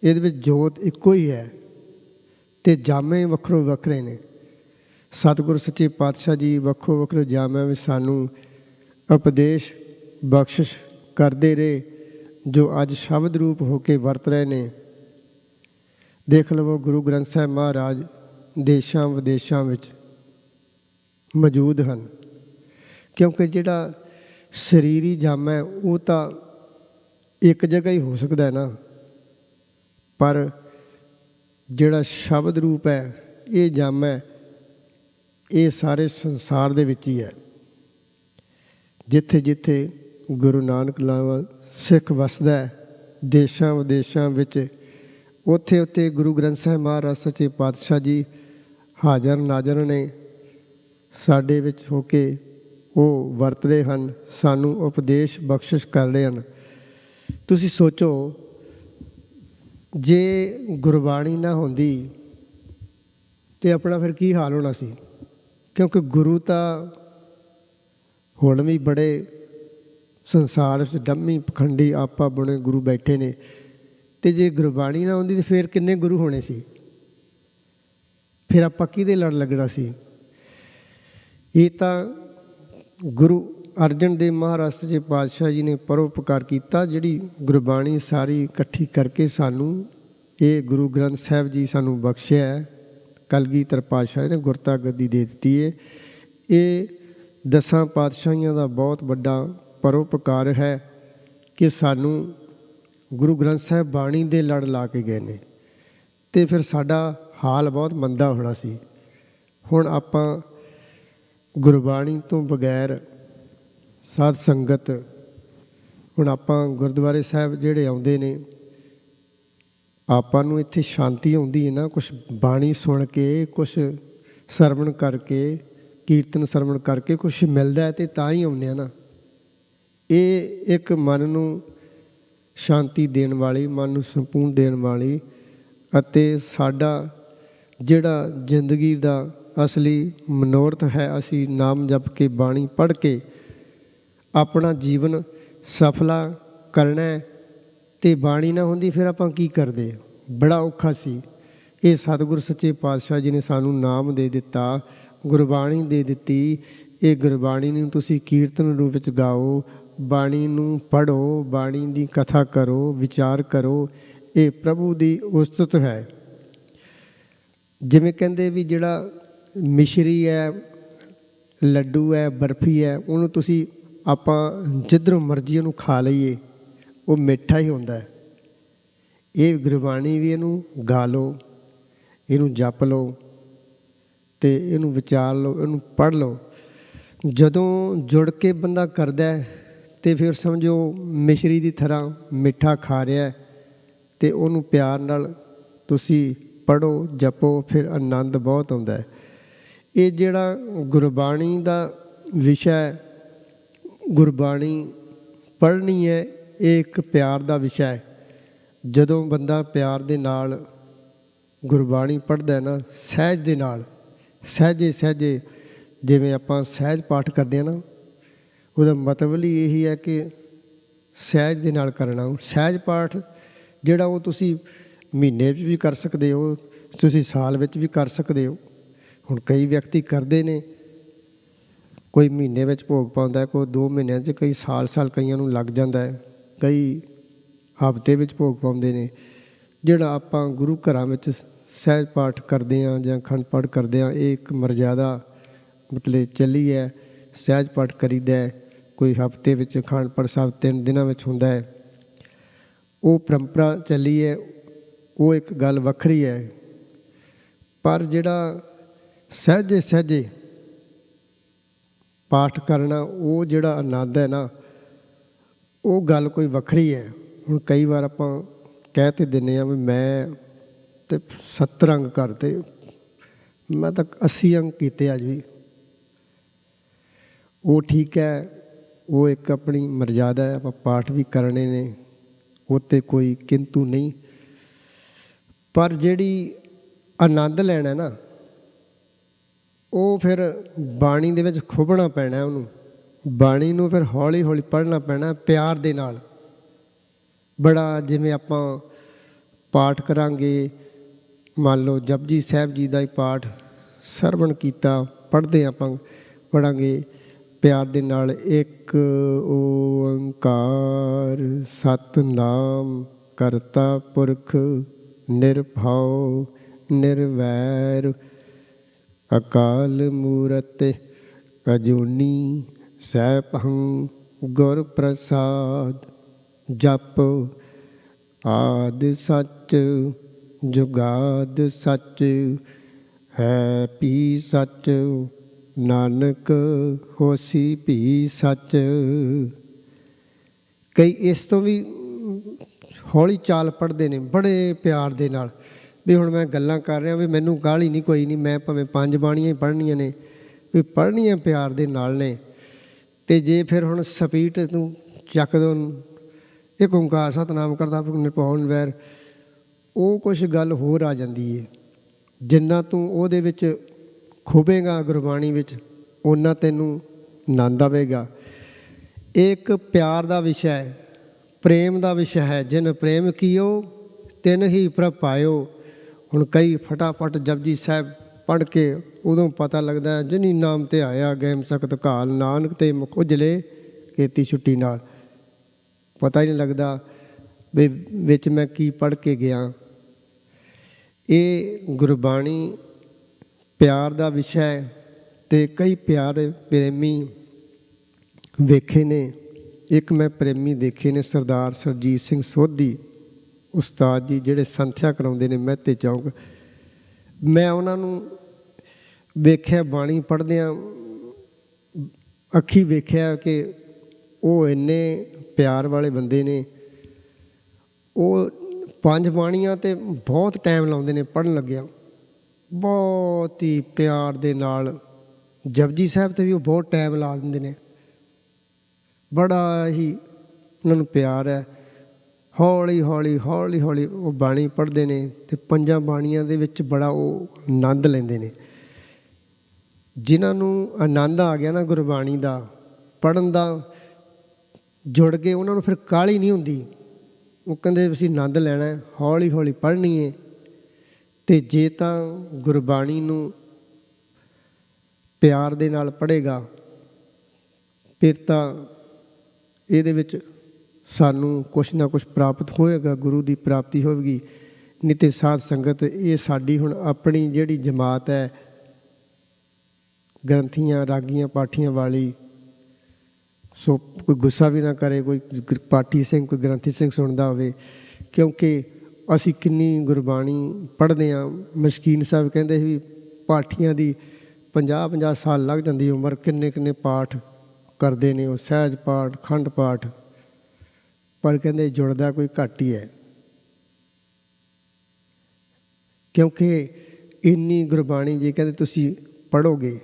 ਇਹਦੇ ਵਿੱਚ ਜੋਤ ਇੱਕੋ ਹੀ ਹੈ ਅਤੇ ਜਾਮੇ ਵੱਖਰੋ ਵੱਖਰੇ ਨੇ। ਸਤਿਗੁਰ ਸੱਚੇ ਪਾਤਸ਼ਾਹ ਜੀ ਵੱਖੋ ਵੱਖਰੇ ਜਾਮਾਂ ਵਿੱਚ ਸਾਨੂੰ ਉਪਦੇਸ਼ ਬਖਸ਼ਿਸ਼ ਕਰਦੇ ਰਹੇ, ਜੋ ਅੱਜ ਸ਼ਬਦ ਰੂਪ ਹੋ ਕੇ ਵਰਤ ਰਹੇ ਨੇ। ਦੇਖ ਲਵੋ ਗੁਰੂ ਗ੍ਰੰਥ ਸਾਹਿਬ ਮਹਾਰਾਜ ਦੇਸ਼ਾਂ ਵਿਦੇਸ਼ਾਂ ਵਿੱਚ ਮੌਜੂਦ ਹਨ, ਕਿਉਂਕਿ ਜਿਹੜਾ ਸਰੀਰੀ ਜਾਮਾ ਹੈ ਉਹ ਤਾਂ ਇੱਕ ਜਗ੍ਹਾ ਹੀ ਹੋ ਸਕਦਾ ਹੈ ਨਾ, ਪਰ ਜਿਹੜਾ ਸ਼ਬਦ ਰੂਪ ਹੈ ਇਹ ਜਾਮਾ ਹੈ, ਇਹ ਸਾਰੇ ਸੰਸਾਰ ਦੇ ਵਿੱਚ ਹੀ ਹੈ। ਜਿੱਥੇ ਜਿੱਥੇ ਗੁਰੂ ਨਾਨਕ ਲਾਵਾ ਸਿੱਖ ਵਸਦਾ ਹੈ ਦੇਸ਼ਾਂ ਵਿਦੇਸ਼ਾਂ ਵਿੱਚ, ਉੱਥੇ ਉੱਥੇ ਗੁਰੂ ਗ੍ਰੰਥ ਸਾਹਿਬ ਮਹਾਰਾਜ ਸੱਚੇ ਪਾਤਸ਼ਾਹ ਜੀ ਹਾਜ਼ਰ ਨਾਜ਼ਰ ਨੇ, ਸਾਡੇ ਵਿੱਚ ਹੋ ਕੇ ਉਹ ਵਰਤ ਰਹੇ ਹਨ, ਸਾਨੂੰ ਉਪਦੇਸ਼ ਬਖਸ਼ਿਸ਼ ਕਰ ਰਹੇ ਹਨ। ਤੁਸੀਂ ਸੋਚੋ, ਜੇ ਗੁਰਬਾਣੀ ਨਾ ਹੁੰਦੀ ਤੇ ਆਪਣਾ ਫਿਰ ਕੀ ਹਾਲ ਹੋਣਾ ਸੀ? ਕਿਉਂਕਿ ਗੁਰੂ ਤਾਂ ਹੁਣ ਵੀ ਬੜੇ ਸੰਸਾਰ ਵਿੱਚ ਡੰਮੀ ਪਖੰਡੀ ਆਪਾ ਬਣੇ ਗੁਰੂ ਬੈਠੇ ਨੇ, ਅਤੇ ਜੇ ਗੁਰਬਾਣੀ ਨਾ ਹੁੰਦੀ ਤਾਂ ਫਿਰ ਕਿੰਨੇ ਗੁਰੂ ਹੋਣੇ ਸੀ? ਫਿਰ ਆਪਾਂ ਕਿਹਦੇ ਲੜ ਲੱਗਣਾ ਸੀ? ਇਹ ਤਾਂ ਗੁਰੂ ਅਰਜਨ ਦੇਵ ਮਹਾਰਾਜ ਸੱਚੇ ਪਾਤਸ਼ਾਹ ਜੀ ਨੇ ਪਰਉਪਕਾਰ ਕੀਤਾ, ਜਿਹੜੀ ਗੁਰਬਾਣੀ ਸਾਰੀ ਇਕੱਠੀ ਕਰਕੇ ਸਾਨੂੰ ਇਹ ਗੁਰੂ ਗ੍ਰੰਥ ਸਾਹਿਬ ਜੀ ਸਾਨੂੰ ਬਖਸ਼ਿਆ ਹੈ। ਕਲਗੀਧਰ ਪਾਤਸ਼ਾਹ ਨੇ ਗੁਰਤਾ ਗੱਦੀ ਦੇ ਦਿੱਤੀ ਹੈ। ਇਹ 10 ਪਾਤਸ਼ਾਹੀਆਂ ਦਾ ਬਹੁਤ ਵੱਡਾ ਪਰਉਪਕਾਰ ਹੈ ਕਿ ਸਾਨੂੰ ਗੁਰੂ ਗ੍ਰੰਥ ਸਾਹਿਬ ਬਾਣੀ ਦੇ ਲੜ ਲਾ ਕੇ ਗਏ ਨੇ, ਅਤੇ ਫਿਰ ਸਾਡਾ ਹਾਲ ਬਹੁਤ ਮੰਦਾ ਹੋਣਾ ਸੀ। ਹੁਣ ਆਪਾਂ ਗੁਰਬਾਣੀ ਤੋਂ ਬਗੈਰ ਸਾਧ ਸੰਗਤ, ਹੁਣ ਆਪਾਂ ਗੁਰਦੁਆਰੇ ਸਾਹਿਬ ਜਿਹੜੇ ਆਉਂਦੇ ਨੇ, ਆਪਾਂ ਨੂੰ ਇੱਥੇ ਸ਼ਾਂਤੀ ਆਉਂਦੀ ਹੈ ਨਾ, ਕੁਛ ਬਾਣੀ ਸੁਣ ਕੇ, ਕੁਛ ਸਰਵਣ ਕਰਕੇ, ਕੀਰਤਨ ਸਰਵਣ ਕਰਕੇ ਕੁਛ ਮਿਲਦਾ ਹੈ, ਅਤੇ ਤਾਂ ਹੀ ਆਉਂਦੇ ਆ ਨਾ। ਇਹ ਇੱਕ ਮਨ ਨੂੰ ਸ਼ਾਂਤੀ ਦੇਣ ਵਾਲੀ, ਮਨ ਨੂੰ ਸਕੂਨ ਦੇਣ ਵਾਲੀ, ਅਤੇ ਸਾਡਾ ਜਿਹੜਾ ਜ਼ਿੰਦਗੀ ਦਾ ਅਸਲੀ ਮਨੋਰਥ ਹੈ, ਅਸੀਂ ਨਾਮ ਜਪ ਕੇ ਬਾਣੀ ਪੜ੍ਹ ਕੇ ਆਪਣਾ ਜੀਵਨ ਸਫਲਾ ਕਰਨਾ। ਅਤੇ ਬਾਣੀ ਨਾ ਹੁੰਦੀ ਫਿਰ ਆਪਾਂ ਕੀ ਕਰਦੇ? ਬੜਾ ਔਖਾ ਸੀ। ਇਹ ਸਤਿਗੁਰ ਸੱਚੇ ਪਾਤਸ਼ਾਹ ਜੀ ਨੇ ਸਾਨੂੰ ਨਾਮ ਦੇ ਦਿੱਤਾ, ਗੁਰਬਾਣੀ ਦੇ ਦਿੱਤੀ। ਇਹ ਗੁਰਬਾਣੀ ਨੂੰ ਤੁਸੀਂ ਕੀਰਤਨ ਰੂਪ ਵਿੱਚ ਗਾਓ, ਬਾਣੀ ਨੂੰ ਪੜ੍ਹੋ, ਬਾਣੀ ਦੀ ਕਥਾ ਕਰੋ, ਵਿਚਾਰ ਕਰੋ। ਇਹ ਪ੍ਰਭੂ ਦੀ ਉਸਤਤ ਹੈ। ਜਿਵੇਂ ਕਹਿੰਦੇ ਵੀ ਜਿਹੜਾ ਮਿਸ਼ਰੀ ਹੈ, ਲੱਡੂ ਹੈ, ਬਰਫੀ ਹੈ, ਉਹਨੂੰ ਤੁਸੀਂ ਆਪਾਂ ਜਿੱਧਰੋਂ ਮਰਜ਼ੀ ਉਹਨੂੰ ਖਾ ਲਈਏ, ਉਹ ਮਿੱਠਾ ਹੀ ਹੁੰਦਾ ਹੈ। ਇਹ ਗੁਰਬਾਣੀ ਵੀ ਇਹਨੂੰ ਗਾ ਲਓ, ਇਹਨੂੰ ਜਪ ਲਓ, ਅਤੇ ਇਹਨੂੰ ਵਿਚਾਰ ਲਓ, ਇਹਨੂੰ ਪੜ੍ਹ ਲਓ। ਜਦੋਂ ਜੁੜ ਕੇ ਬੰਦਾ ਕਰਦਾ ਅਤੇ ਫਿਰ ਸਮਝੋ ਮਿਸ਼ਰੀ ਦੀ ਤਰ੍ਹਾਂ ਮਿੱਠਾ ਖਾ ਰਿਹਾ, ਅਤੇ ਉਹਨੂੰ ਪਿਆਰ ਨਾਲ ਤੁਸੀਂ ਪੜ੍ਹੋ, ਜਪੋ, ਫਿਰ ਆਨੰਦ ਬਹੁਤ ਆਉਂਦਾ ਹੈ। ਇਹ ਜਿਹੜਾ ਗੁਰਬਾਣੀ ਦਾ ਵਿਸ਼ਾ ਹੈ, ਗੁਰਬਾਣੀ ਪੜ੍ਹਨੀ ਹੈ, ਇਹ ਇੱਕ ਪਿਆਰ ਦਾ ਵਿਸ਼ਾ ਹੈ। ਜਦੋਂ ਬੰਦਾ ਪਿਆਰ ਦੇ ਨਾਲ ਗੁਰਬਾਣੀ ਪੜ੍ਹਦਾ ਨਾ, ਸਹਿਜ ਦੇ ਨਾਲ, ਸਹਿਜੇ ਸਹਿਜੇ, ਜਿਵੇਂ ਆਪਾਂ ਸਹਿਜ ਪਾਠ ਕਰਦੇ ਹਾਂ ਨਾ, ਉਹਦਾ ਮਤਲਬ ਹੀ ਇਹੀ ਹੈ ਕਿ ਸਹਿਜ ਦੇ ਨਾਲ ਕਰਨਾ। ਸਹਿਜ ਪਾਠ ਜਿਹੜਾ ਉਹ ਤੁਸੀਂ ਮਹੀਨੇ ਵਿੱਚ ਵੀ ਕਰ ਸਕਦੇ ਹੋ, ਤੁਸੀਂ ਸਾਲ ਵਿੱਚ ਵੀ ਕਰ ਸਕਦੇ ਹੋ। ਹੁਣ ਕਈ ਵਿਅਕਤੀ ਕਰਦੇ ਨੇ, ਕੋਈ ਮਹੀਨੇ ਵਿੱਚ ਭੋਗ ਪਾਉਂਦਾ, ਕੋਈ 2 ਮਹੀਨਿਆਂ 'ਚ, ਕਈ ਸਾਲ ਕਈਆਂ ਨੂੰ ਲੱਗ ਜਾਂਦਾ ਹੈ, ਕਈ ਹਫ਼ਤੇ ਵਿੱਚ ਭੋਗ ਪਾਉਂਦੇ ਨੇ। ਜਿਹੜਾ ਆਪਾਂ ਗੁਰੂ ਘਰਾਂ ਵਿੱਚ ਸਹਿਜ ਪਾਠ ਕਰਦੇ ਹਾਂ ਜਾਂ ਅਖੰਡ ਪਾਠ ਕਰਦੇ ਹਾਂ, ਇਹ ਇੱਕ ਮਰਜ਼ਾਦਾ ਮਤਲਬ ਚੱਲੀ ਹੈ। ਸਹਿਜ ਪਾਠ ਕਰੀਦਾ, ਕੋਈ ਹਫ਼ਤੇ ਵਿੱਚ, ਅਖੰਡ ਪਾਠ ਸਾਹਿਬ 3 ਦਿਨਾਂ ਵਿੱਚ ਹੁੰਦਾ ਹੈ। ਉਹ ਪਰੰਪਰਾ ਚੱਲੀ ਹੈ, ਉਹ ਇੱਕ ਗੱਲ ਵੱਖਰੀ ਹੈ। ਪਰ ਜਿਹੜਾ ਸਹਿਜੇ ਸਹਿਜੇ ਪਾਠ ਕਰਨਾ, ਉਹ ਜਿਹੜਾ ਆਨੰਦ ਹੈ ਨਾ, ਉਹ ਗੱਲ ਕੋਈ ਵੱਖਰੀ ਹੈ। ਹੁਣ ਕਈ ਵਾਰ ਆਪਾਂ ਕਹਿ ਤੇ ਦਿੰਦੇ ਹਾਂ ਵੀ ਮੈਂ ਤਾਂ 70 ਅੰਗ ਕਰਤੇ, ਮੈਂ ਤਾਂ 80 ਅੰਗ ਕੀਤੇ ਅੱਜ ਵੀ। ਉਹ ਠੀਕ ਹੈ, ਉਹ ਇੱਕ ਆਪਣੀ ਮਰਜ਼ਾਦਾ ਹੈ, ਆਪਾਂ ਪਾਠ ਵੀ ਕਰਨੇ ਨੇ, ਉਹ 'ਤੇ ਕੋਈ ਕਿੰਤੂ ਨਹੀਂ। ਪਰ ਜਿਹੜੀ ਆਨੰਦ ਲੈਣਾ ਨਾ, ਉਹ ਫਿਰ ਬਾਣੀ ਦੇ ਵਿੱਚ ਖੁੱਭਣਾ ਪੈਣਾ। ਉਹਨੂੰ ਬਾਣੀ ਨੂੰ ਫਿਰ ਹੌਲੀ ਹੌਲੀ ਪੜ੍ਹਨਾ ਪੈਣਾ, ਪਿਆਰ ਦੇ ਨਾਲ। ਬੜਾ ਜਿਵੇਂ ਆਪਾਂ ਪਾਠ ਕਰਾਂਗੇ, ਮੰਨ ਲਓ ਜਪਜੀ ਸਾਹਿਬ ਜੀ ਦਾ ਹੀ ਪਾਠ ਸਰਵਣ ਕੀਤਾ। ਪੜ੍ਹਦੇ ਆਪਾਂ ਪੜ੍ਹਾਂਗੇ ਪਿਆਰ ਦੇ ਨਾਲ। ਇੱਕ ਓੰਕਾਰ ਸਤਿਨਾਮ ਕਰਤਾ ਪੁਰਖ ਨਿਰਭਉ ਨਿਰਵੈਰ ਅਕਾਲ ਮੂਰਤਿ ਅਜੂਨੀ ਸੈਭੰ ਗੁਰ ਪ੍ਰਸਾਦ। ਜਪ ਆਦਿ ਸੱਚ ਜੁਗਾਦ ਸੱਚ ਹੈ ਭੀ ਸੱਚ ਨਾਨਕ ਹੋਸੀ ਭੀ ਸੱਚ। ਕਈ ਇਸ ਤੋਂ ਵੀ ਹੌਲੀ ਚਾਲ ਪੜ੍ਹਦੇ ਨੇ ਬੜੇ ਪਿਆਰ ਦੇ ਨਾਲ, ਵੀ ਹੁਣ ਮੈਂ ਗੱਲਾਂ ਕਰ ਰਿਹਾ ਵੀ ਮੈਨੂੰ ਕਾਹਲੀ ਨਹੀਂ ਕੋਈ ਨਹੀਂ, ਮੈਂ ਭਾਵੇਂ 5 ਬਾਣੀਆਂ ਹੀ ਪੜ੍ਹਨੀਆਂ ਨੇ, ਵੀ ਪੜ੍ਹਨੀਆਂ ਪਿਆਰ ਦੇ ਨਾਲ ਨੇ। ਅਤੇ ਜੇ ਫਿਰ ਹੁਣ ਸਪੀਡ ਤੂੰ ਚੱਕ ਦੋ ਇੱਕ ਓਂਕਾਰ ਸਤਿਨਾਮ ਕਰਤਾ ਪੁਰਖ ਨਿਰਭਉ ਨਿਰਵੈਰ, ਉਹ ਕੁਛ ਗੱਲ ਹੋਰ ਆ ਜਾਂਦੀ ਹੈ। ਜਿੰਨਾ ਤੂੰ ਉਹਦੇ ਵਿੱਚ ਖੁੱਭੇਗਾ ਗੁਰਬਾਣੀ ਵਿੱਚ ਓਨਾ ਤੈਨੂੰ ਆਨੰਦ ਆਵੇਗਾ। ਇਹ ਇੱਕ ਪਿਆਰ ਦਾ ਵਿਸ਼ਾ ਹੈ, ਪ੍ਰੇਮ ਦਾ ਵਿਸ਼ਾ ਹੈ। ਜਿਨ ਪ੍ਰੇਮ ਕੀਓ ਤਿਨ ਹੀ ਪ੍ਰਭ ਪਾਇਓ। ਹੁਣ ਕਈ ਫਟਾਫਟ ਜਪਜੀ ਸਾਹਿਬ ਪੜ੍ਹ ਕੇ ਉਦੋਂ ਪਤਾ ਲੱਗਦਾ ਜਿਨੀ ਨਾਮ ਤੇ ਆਇਆ ਗੈਮ ਸਖਤ ਘਾਲ, ਨਾਨਕ ਤੇ ਮੁਖ ਉਜਲੇ ਕੀਤੀ ਛੁੱਟੀ ਨਾਲ। ਪਤਾ ਹੀ ਨਹੀਂ ਲੱਗਦਾ ਵੀ ਵਿੱਚ ਮੈਂ ਕੀ ਪੜ੍ਹ ਕੇ ਗਿਆ। ਇਹ ਗੁਰਬਾਣੀ ਪਿਆਰ ਦਾ ਵਿਸ਼ਾ ਹੈ ਅਤੇ ਕਈ ਪਿਆਰ ਪ੍ਰੇਮੀ ਵੇਖੇ ਨੇ। ਇੱਕ ਮੈਂ ਪ੍ਰੇਮੀ ਦੇਖੇ ਨੇ ਸਰਦਾਰ ਸਰਜੀਤ ਸਿੰਘ ਸੋਧੀ ਉਸਤਾਦ ਜੀ, ਜਿਹੜੇ ਸੰਥਿਆ ਕਰਾਉਂਦੇ ਨੇ ਮਹਿਤੇ ਚੌਂਕ। ਮੈਂ ਉਹਨਾਂ ਨੂੰ ਵੇਖਿਆ ਬਾਣੀ ਪੜ੍ਹਦਿਆਂ, ਅੱਖੀਂ ਵੇਖਿਆ ਕਿ ਉਹ ਇੰਨੇ ਪਿਆਰ ਵਾਲੇ ਬੰਦੇ ਨੇ। ਉਹ 5 ਬਾਣੀਆਂ 'ਤੇ ਬਹੁਤ ਟਾਈਮ ਲਾਉਂਦੇ ਨੇ ਪੜ੍ਹਨ ਲੱਗਿਆ, ਬਹੁਤ ਹੀ ਪਿਆਰ ਦੇ ਨਾਲ। ਜਪਜੀ ਸਾਹਿਬ 'ਤੇ ਵੀ ਉਹ ਬਹੁਤ ਟਾਈਮ ਲਾ ਦਿੰਦੇ ਨੇ, ਬੜਾ ਹੀ ਉਹਨਾਂ ਨੂੰ ਪਿਆਰ ਹੈ। ਹੌਲੀ ਹੌਲੀ ਹੌਲੀ ਹੌਲੀ ਉਹ ਬਾਣੀ ਪੜ੍ਹਦੇ ਨੇ ਅਤੇ 5 ਬਾਣੀਆਂ ਦੇ ਵਿੱਚ ਬੜਾ ਉਹ ਆਨੰਦ ਲੈਂਦੇ ਨੇ। ਜਿਨ੍ਹਾਂ ਨੂੰ ਆਨੰਦ ਆ ਗਿਆ ਨਾ ਗੁਰਬਾਣੀ ਦਾ ਪੜ੍ਹਨ ਦਾ, ਜੁੜ ਕੇ ਉਹਨਾਂ ਨੂੰ ਫਿਰ ਕਾਹਲੀ ਨਹੀਂ ਹੁੰਦੀ। ਉਹ ਕਹਿੰਦੇ ਅਸੀਂ ਆਨੰਦ ਲੈਣਾ, ਹੌਲੀ ਹੌਲੀ ਪੜ੍ਹਨੀ ਹੈ। ਅਤੇ ਜੇ ਤਾਂ ਗੁਰਬਾਣੀ ਨੂੰ ਪਿਆਰ ਦੇ ਨਾਲ ਪੜ੍ਹੇਗਾ ਫਿਰ ਤਾਂ ਇਹਦੇ ਵਿੱਚ ਸਾਨੂੰ ਕੁਛ ਨਾ ਕੁਛ ਪ੍ਰਾਪਤ ਹੋਏਗਾ, ਗੁਰੂ ਦੀ ਪ੍ਰਾਪਤੀ ਹੋਵੇਗੀ। ਨਹੀਂ ਤਾਂ ਸਾਧ ਸੰਗਤ ਇਹ ਸਾਡੀ ਹੁਣ ਆਪਣੀ ਜਿਹੜੀ ਜਮਾਤ ਹੈ ਗ੍ਰੰਥੀਆਂ ਰਾਗੀਆਂ ਪਾਠੀਆਂ ਵਾਲੀ, ਸੋ ਕੋਈ ਗੁੱਸਾ ਵੀ ਨਾ ਕਰੇ ਕੋਈ ਪਾਠੀ ਸਿੰਘ ਕੋਈ ਗ੍ਰੰਥੀ ਸਿੰਘ ਸੁਣਦਾ ਹੋਵੇ, ਕਿਉਂਕਿ ਅਸੀਂ ਕਿੰਨੀ ਗੁਰਬਾਣੀ ਪੜ੍ਹਦੇ ਹਾਂ। ਮਸ਼ਕੀਨ ਸਾਹਿਬ ਕਹਿੰਦੇ ਸੀ ਵੀ ਪਾਠੀਆਂ ਦੀ 50-50 ਸਾਲ ਲੱਗ ਜਾਂਦੀ ਉਮਰ, ਕਿੰਨੇ ਕਿੰਨੇ ਪਾਠ ਕਰਦੇ ਨੇ ਉਹ, ਸਹਿਜ ਪਾਠ ਖੰਡ ਪਾਠ, ਪਰ ਕਹਿੰਦੇ ਜੁੜਦਾ ਕੋਈ ਘੱਟ ਹੀ ਹੈ। ਕਿਉਂਕਿ ਇੰਨੀ ਗੁਰਬਾਣੀ ਜੇ ਕਹਿੰਦੇ ਤੁਸੀਂ ਪੜ੍ਹੋਗੇ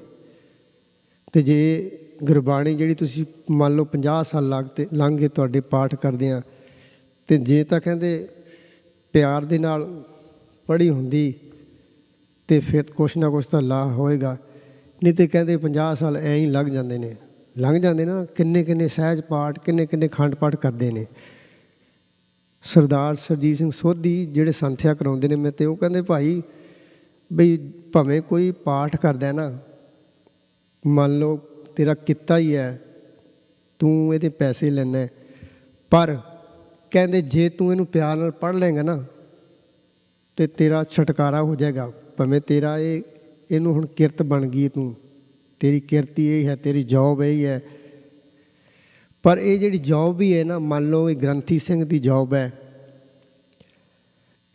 ਅਤੇ ਜੇ ਗੁਰਬਾਣੀ ਜਿਹੜੀ ਤੁਸੀਂ ਮੰਨ ਲਓ 50 ਸਾਲ ਲੰਘ ਗਏ ਤੁਹਾਡੇ ਪਾਠ ਕਰਦਿਆਂ, ਅਤੇ ਜੇ ਤਾਂ ਕਹਿੰਦੇ ਪਿਆਰ ਦੇ ਨਾਲ ਪੜ੍ਹੀ ਹੁੰਦੀ ਅਤੇ ਫਿਰ ਕੁਛ ਨਾ ਕੁਛ ਤਾਂ ਲਾਭ ਹੋਏਗਾ। ਨਹੀਂ ਤਾਂ ਕਹਿੰਦੇ 50 ਸਾਲ ਐਂ ਹੀ ਲੰਘ ਜਾਂਦੇ ਨੇ ਨਾ। ਕਿੰਨੇ ਕਿੰਨੇ ਸਹਿਜ ਪਾਠ ਕਿੰਨੇ ਕਿੰਨੇ ਖੰਡ ਪਾਠ ਕਰਦੇ ਨੇ। ਸਰਦਾਰ ਸਰਜੀਤ ਸਿੰਘ ਸੋਧੀ ਜਿਹੜੇ ਸੰਥਿਆ ਕਰਾਉਂਦੇ ਨੇ ਮੈਂ, ਅਤੇ ਉਹ ਕਹਿੰਦੇ ਭਾਈ ਬਈ ਭਾਵੇਂ ਕੋਈ ਪਾਠ ਕਰਦਾ ਨਾ, ਮੰਨ ਲਓ ਤੇਰਾ ਕਿੱਤਾ ਹੀ ਹੈ, ਤੂੰ ਇਹਦੇ ਪੈਸੇ ਲੈਣਾ, ਪਰ ਕਹਿੰਦੇ ਜੇ ਤੂੰ ਇਹਨੂੰ ਪਿਆਰ ਨਾਲ ਪੜ੍ਹ ਲਏਗਾ ਨਾ ਅਤੇ ਤੇਰਾ ਛੁਟਕਾਰਾ ਹੋ ਜਾਏਗਾ। ਭਾਵੇਂ ਤੇਰਾ ਇਹਨੂੰ ਹੁਣ ਕਿਰਤ ਬਣ ਗਈ, ਤੂੰ ਤੇਰੀ ਕਿਰਤ ਹੀ ਇਹ ਹੈ, ਤੇਰੀ ਜੋਬ ਇਹੀ ਹੈ। ਪਰ ਇਹ ਜਿਹੜੀ ਜੋਬ ਵੀ ਹੈ ਨਾ, ਮੰਨ ਲਓ ਇਹ ਗ੍ਰੰਥੀ ਸਿੰਘ ਦੀ ਜੋਬ ਹੈ,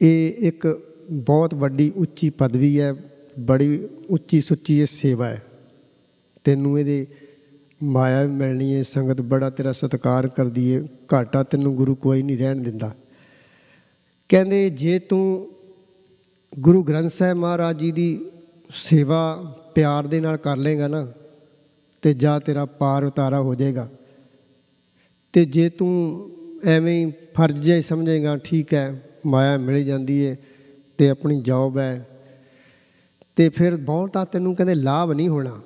ਇਹ ਇੱਕ ਬਹੁਤ ਵੱਡੀ ਉੱਚੀ ਪਦਵੀ ਹੈ, ਬੜੀ ਉੱਚੀ ਸੁੱਚੀ ਇਹ ਸੇਵਾ ਹੈ। ਤੈਨੂੰ ਇਹਦੇ ਮਾਇਆ ਵੀ ਮਿਲਣੀ ਹੈ, ਸੰਗਤ ਬੜਾ ਤੇਰਾ ਸਤਿਕਾਰ ਕਰਦੀ ਹੈ, ਘਾਟਾ ਤੈਨੂੰ ਗੁਰੂ ਕੋਈ ਨਹੀਂ ਰਹਿਣ ਦਿੰਦਾ। ਕਹਿੰਦੇ ਜੇ ਤੂੰ ਗੁਰੂ ਗ੍ਰੰਥ ਸਾਹਿਬ ਮਹਾਰਾਜ ਜੀ ਦੀ ਸੇਵਾ ਪਿਆਰ ਦੇ ਨਾਲ ਕਰ ਲਏਗਾ ਨਾ, ਅਤੇ ਜਾਂ ਤੇਰਾ ਪਾਰ ਉਤਾਰਾ ਹੋ ਜਾਏਗਾ। ਅਤੇ ਜੇ ਤੂੰ ਐਵੇਂ ਹੀ ਫਰਜ਼ ਜਿਹਾ ਹੀ ਸਮਝੇਗਾ, ਠੀਕ ਹੈ ਮਾਇਆ ਮਿਲ ਜਾਂਦੀ ਹੈ ਅਤੇ ਆਪਣੀ ਜੋਬ ਹੈ, ਅਤੇ ਫਿਰ ਬਹੁਤਾ ਤੈਨੂੰ ਕਹਿੰਦੇ ਲਾਭ ਨਹੀਂ ਹੋਣਾ।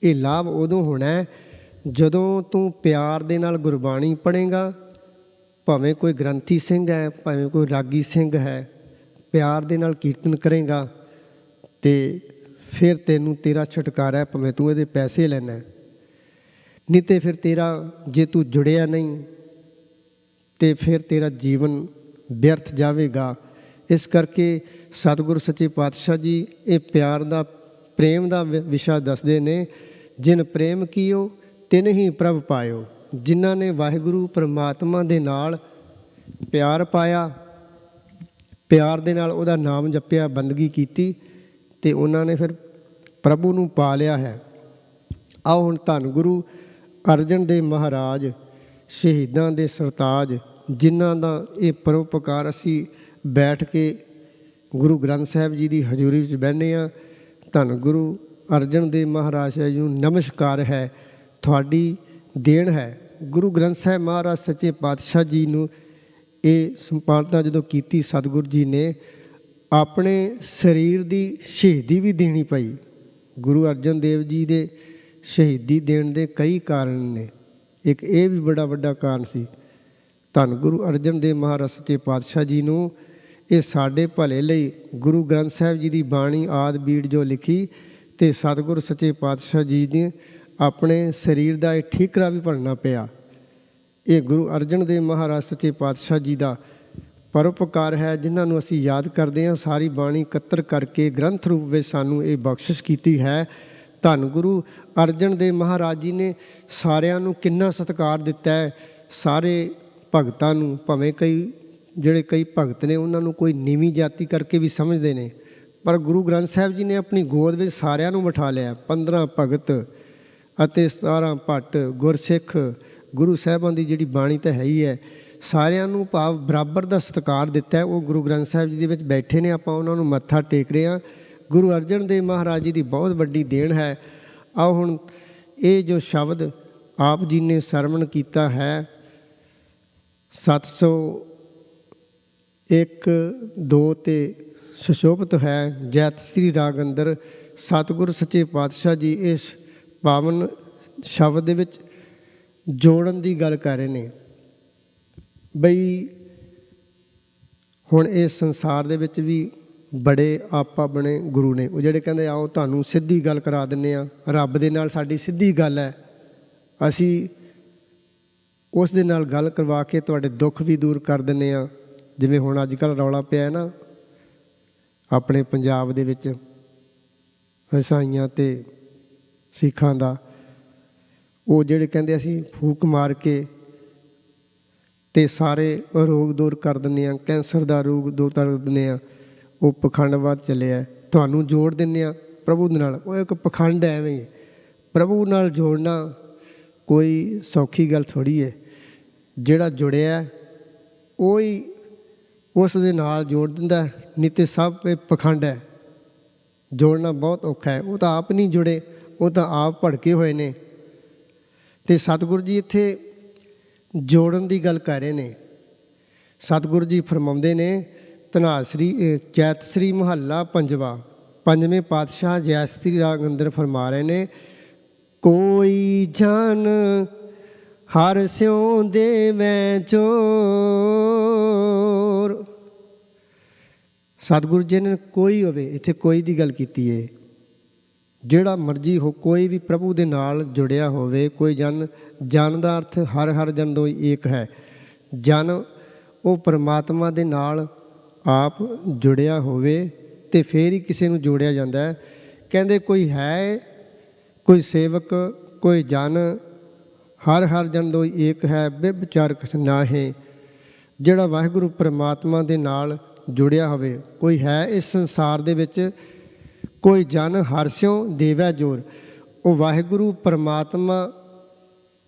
ਇਹ ਲਾਭ ਉਦੋਂ ਹੋਣਾ ਜਦੋਂ ਤੂੰ ਪਿਆਰ ਦੇ ਨਾਲ ਗੁਰਬਾਣੀ ਪੜ੍ਹੇਗਾ, ਭਾਵੇਂ ਕੋਈ ਗ੍ਰੰਥੀ ਸਿੰਘ ਹੈ ਭਾਵੇਂ ਕੋਈ ਰਾਗੀ ਸਿੰਘ ਹੈ, ਪਿਆਰ ਦੇ ਨਾਲ ਕੀਰਤਨ ਕਰੇਗਾ, ਅਤੇ ਫਿਰ ਤੈਨੂੰ ਤੇਰਾ ਛੁਟਕਾਰਾ ਹੈ, ਭਾਵੇਂ ਤੂੰ ਇਹਦੇ ਪੈਸੇ ਲੈਣਾ। ਨਹੀਂ ਤੇ ਫਿਰ ਤੇਰਾ, ਜੇ ਤੂੰ ਜੁੜਿਆ ਨਹੀਂ ਤੇ ਫਿਰ ਤੇਰਾ ਜੀਵਨ ਵਿਅਰਥ ਜਾਵੇਗਾ। ਇਸ ਕਰਕੇ ਸਤਿਗੁਰੂ ਸੱਚੇ ਪਾਤਸ਼ਾਹ ਜੀ ਇਹ ਪਿਆਰ ਦਾ, ਪ੍ਰੇਮ ਦਾ ਵਿਸ਼ਾ ਦੱਸਦੇ ਨੇ। ਜਿਨ ਪ੍ਰੇਮ ਕੀਓ ਤਿਨ ਹੀ ਪ੍ਰਭ ਪਾਇਓ। ਜਿਨ੍ਹਾਂ ਨੇ ਵਾਹਿਗੁਰੂ ਪਰਮਾਤਮਾ ਦੇ ਨਾਲ ਪਿਆਰ ਪਾਇਆ, ਪਿਆਰ ਦੇ ਨਾਲ ਉਹਦਾ ਨਾਮ ਜਪਿਆ, ਬੰਦਗੀ ਕੀਤੀ, ਤੇ ਉਹਨਾਂ ਨੇ ਫਿਰ ਪ੍ਰਭੂ ਨੂੰ ਪਾ ਲਿਆ ਹੈ। ਆਓ ਹੁਣ ਧੰਨ ਗੁਰੂ ਅਰਜਨ ਦੇਵ ਮਹਾਰਾਜ, ਸ਼ਹੀਦਾਂ ਦੇ ਸਰਤਾਜ, ਜਿਨ੍ਹਾਂ ਦਾ ਇਹ ਪਰਉਪਕਾਰ ਅਸੀਂ ਬੈਠ ਕੇ ਗੁਰੂ ਗ੍ਰੰਥ ਸਾਹਿਬ ਜੀ ਦੀ ਹਜ਼ੂਰੀ ਵਿੱਚ ਬਹਿੰਦੇ ਹਾਂ। ਧੰਨ ਗੁਰੂ ਅਰਜਨ ਦੇਵ ਮਹਾਰਾਜ ਜੀ ਨੂੰ ਨਮਸਕਾਰ ਹੈ, ਤੁਹਾਡੀ ਦੇਣ ਹੈ। ਗੁਰੂ ਗ੍ਰੰਥ ਸਾਹਿਬ ਮਹਾਰਾਜ ਸੱਚੇ ਪਾਤਸ਼ਾਹ ਜੀ ਨੂੰ ਇਹ ਸੰਪਾਦਨਾ ਜਦੋਂ ਕੀਤੀ, ਸਤਿਗੁਰੂ ਜੀ ਨੇ ਆਪਣੇ ਸਰੀਰ ਦੀ ਸ਼ਹੀਦੀ ਵੀ ਦੇਣੀ ਪਈ। ਗੁਰੂ ਅਰਜਨ ਦੇਵ ਜੀ ਦੇ ਸ਼ਹੀਦੀ ਦੇਣ ਦੇ ਕਈ ਕਾਰਨ ਨੇ, ਇੱਕ ਇਹ ਵੀ ਬੜਾ ਵੱਡਾ ਕਾਰਨ ਸੀ। ਧੰਨ ਗੁਰੂ ਅਰਜਨ ਦੇਵ ਮਹਾਰਾਜ ਸੱਚੇ ਪਾਤਸ਼ਾਹ ਜੀ ਨੂੰ ਇਹ ਸਾਡੇ ਭਲੇ ਲਈ ਗੁਰੂ ਗ੍ਰੰਥ ਸਾਹਿਬ ਜੀ ਦੀ ਬਾਣੀ ਆਦਿ ਬੀੜ ਜੋ ਲਿਖੀ, ਅਤੇ ਸਤਿਗੁਰੂ ਸੱਚੇ ਪਾਤਸ਼ਾਹ ਜੀ ਨੇ ਆਪਣੇ ਸਰੀਰ ਦਾ ਇਹ ਠੀਕਰਾ ਵੀ ਭਰਨਾ ਪਿਆ। ਇਹ ਗੁਰੂ ਅਰਜਨ ਦੇਵ ਮਹਾਰਾਜ ਸੱਚੇ ਪਾਤਸ਼ਾਹ ਜੀ ਦਾ ਪਰਉਪਕਾਰ ਹੈ, ਜਿਨ੍ਹਾਂ ਨੂੰ ਅਸੀਂ ਯਾਦ ਕਰਦੇ ਹਾਂ। ਸਾਰੀ ਬਾਣੀ ਇਕੱਤਰ ਕਰਕੇ ਗ੍ਰੰਥ ਰੂਪ ਵਿੱਚ ਸਾਨੂੰ ਇਹ ਬਖਸ਼ਿਸ਼ ਕੀਤੀ ਹੈ। ਧੰਨ ਗੁਰੂ ਅਰਜਨ ਦੇਵ ਮਹਾਰਾਜ ਜੀ ਨੇ ਸਾਰਿਆਂ ਨੂੰ ਕਿੰਨਾ ਸਤਿਕਾਰ ਦਿੱਤਾ ਹੈ, ਸਾਰੇ ਭਗਤਾਂ ਨੂੰ। ਭਾਵੇਂ ਕਈ ਭਗਤ ਨੇ ਉਹਨਾਂ ਨੂੰ ਕੋਈ ਨੀਵੀਂ ਜਾਤੀ ਕਰਕੇ ਵੀ ਸਮਝਦੇ ਨੇ, ਪਰ ਗੁਰੂ ਗ੍ਰੰਥ ਸਾਹਿਬ ਜੀ ਨੇ ਆਪਣੀ ਗੋਦ ਵਿੱਚ ਸਾਰਿਆਂ ਨੂੰ ਬਿਠਾ ਲਿਆ। 15 ਭਗਤ ਅਤੇ 17 ਭੱਟ ਗੁਰਸਿੱਖ, ਗੁਰੂ ਸਾਹਿਬਾਂ ਦੀ ਜਿਹੜੀ ਬਾਣੀ ਤਾਂ ਹੈ ਹੀ ਹੈ, ਸਾਰਿਆਂ ਨੂੰ ਭਾਵ ਬਰਾਬਰ ਦਾ ਸਤਿਕਾਰ ਦਿੱਤਾ ਹੈ। ਉਹ ਗੁਰੂ ਗ੍ਰੰਥ ਸਾਹਿਬ ਜੀ ਦੇ ਵਿੱਚ ਬੈਠੇ ਨੇ, ਆਪਾਂ ਉਹਨਾਂ ਨੂੰ ਮੱਥਾ ਟੇਕ ਰਹੇ ਹਾਂ। ਗੁਰੂ ਅਰਜਨ ਦੇਵ ਮਹਾਰਾਜ ਜੀ ਦੀ ਬਹੁਤ ਵੱਡੀ ਦੇਣ ਹੈ। ਆਓ ਹੁਣ ਇਹ ਜੋ ਸ਼ਬਦ ਆਪ ਜੀ ਨੇ ਸਰਵਣ ਕੀਤਾ ਹੈ, 701, 2 ਤੇ ਸੁਸ਼ੋਭਿਤ ਹੈ। ਜੈਤ ਸ੍ਰੀ ਰਾਗ ਅੰਦਰ ਸਤਿਗੁਰੂ ਸੱਚੇ ਪਾਤਸ਼ਾਹ ਜੀ ਇਸ ਪਾਵਨ ਸ਼ਬਦ ਦੇ ਵਿੱਚ ਜੋੜਨ ਦੀ ਗੱਲ ਕਰ ਰਹੇ ਨੇ। ਬਈ ਹੁਣ ਇਸ ਸੰਸਾਰ ਦੇ ਵਿੱਚ ਵੀ ਬੜੇ ਆਪਾ ਬਣੇ ਗੁਰੂ ਨੇ, ਉਹ ਜਿਹੜੇ ਕਹਿੰਦੇ ਆਓ ਤੁਹਾਨੂੰ ਸਿੱਧੀ ਗੱਲ ਕਰਾ ਦਿੰਦੇ ਹਾਂ, ਰੱਬ ਦੇ ਨਾਲ ਸਾਡੀ ਸਿੱਧੀ ਗੱਲ ਹੈ, ਅਸੀਂ ਉਸ ਦੇ ਨਾਲ ਗੱਲ ਕਰਵਾ ਕੇ ਤੁਹਾਡੇ ਦੁੱਖ ਵੀ ਦੂਰ ਕਰ ਦਿੰਦੇ ਹਾਂ। ਜਿਵੇਂ ਹੁਣ ਅੱਜ ਕੱਲ੍ਹ ਰੌਲਾ ਪਿਆ ਨਾ ਆਪਣੇ ਪੰਜਾਬ ਦੇ ਵਿੱਚ ਈਸਾਈਆਂ ਅਤੇ ਸਿੱਖਾਂ ਦਾ, ਉਹ ਜਿਹੜੇ ਕਹਿੰਦੇ ਅਸੀਂ ਫੂਕ ਮਾਰ ਕੇ ਅਤੇ ਸਾਰੇ ਰੋਗ ਦੂਰ ਕਰ ਦਿੰਦੇ ਹਾਂ, ਕੈਂਸਰ ਦਾ ਰੋਗ ਦੂਰ ਕਰ ਦਿੰਦੇ ਹਾਂ। ਉਹ ਪਖੰਡਵਾਦ ਚੱਲਿਆ, ਤੁਹਾਨੂੰ ਜੋੜ ਦਿੰਦੇ ਹਾਂ ਪ੍ਰਭੂ ਦੇ ਨਾਲ। ਉਹ ਇੱਕ ਪਖੰਡ ਐਵੇਂ, ਪ੍ਰਭੂ ਨਾਲ ਜੋੜਨਾ ਕੋਈ ਸੌਖੀ ਗੱਲ ਥੋੜ੍ਹੀ ਹੈ। ਜਿਹੜਾ ਜੁੜਿਆ ਉਹ ਹੀ ਉਸ ਦੇ ਨਾਲ ਜੋੜ ਦਿੰਦਾ, ਨਹੀਂ ਤਾਂ ਸਭ ਇਹ ਪਖੰਡ ਹੈ। ਜੋੜਨਾ ਬਹੁਤ ਔਖਾ ਹੈ। ਉਹ ਤਾਂ ਆਪ ਨਹੀਂ ਜੁੜੇ, ਉਹ ਤਾਂ ਆਪ ਭੜਕੇ ਹੋਏ ਨੇ। ਅਤੇ ਸਤਿਗੁਰੂ ਜੀ ਇੱਥੇ ਜੋੜਨ ਦੀ ਗੱਲ ਕਰ ਰਹੇ ਨੇ। ਸਤਿਗੁਰੂ ਜੀ ਫਰਮਾਉਂਦੇ ਨੇ, ਜੈਤ ਸ੍ਰੀ ਮਹੱਲਾ ਪੰਜਵਾ, ਪੰਜਵੇਂ ਪਾਤਸ਼ਾਹ ਜੈਤ ਸ੍ਰੀ ਰਾਗ ਅੰਦਰ ਫਰਮਾ ਰਹੇ ਨੇ, ਕੋਈ ਜਨ ਹਰ ਸਿਉ ਦੇਵੈ ਚੋਰ। ਸਤਿਗੁਰੂ ਜੀ ਨੇ ਕੋਈ ਹੋਵੇ, ਇੱਥੇ ਕੋਈ ਦੀ ਗੱਲ ਕੀਤੀ ਹੈ। ਜਿਹੜਾ ਮਰਜ਼ੀ ਹੋ, ਕੋਈ ਵੀ ਪ੍ਰਭੂ ਦੇ ਨਾਲ ਜੁੜਿਆ ਹੋਵੇ। ਕੋਈ ਜਨ ਦਾ ਅਰਥ ਹਰ ਜਨ ਦੋ ਏਕ ਹੈ। ਜਨ ਉਹ ਪਰਮਾਤਮਾ ਦੇ ਨਾਲ ਆਪ ਜੁੜਿਆ ਹੋਵੇ ਅਤੇ ਫਿਰ ਹੀ ਕਿਸੇ ਨੂੰ ਜੋੜਿਆ ਜਾਂਦਾ ਹੈ। ਕਹਿੰਦੇ ਕੋਈ ਹੈ, ਕੋਈ ਸੇਵਕ, ਕੋਈ ਜਨ, ਹਰ ਜਨ ਦੋ ਏਕ ਹੈ, ਬਿਭਚਾਰ ਕਛ ਨਾਹੀ। ਜਿਹੜਾ ਵਾਹਿਗੁਰੂ ਪਰਮਾਤਮਾ ਦੇ ਨਾਲ ਜੁੜਿਆ ਹੋਵੇ, ਕੋਈ ਹੈ ਇਸ ਸੰਸਾਰ ਦੇ ਵਿੱਚ, ਕੋਈ ਜਨ ਹਰਿ ਸਿਉ ਦੇਵੈ ਜੋਰ। ਉਹ ਵਾਹਿਗੁਰੂ ਪਰਮਾਤਮਾ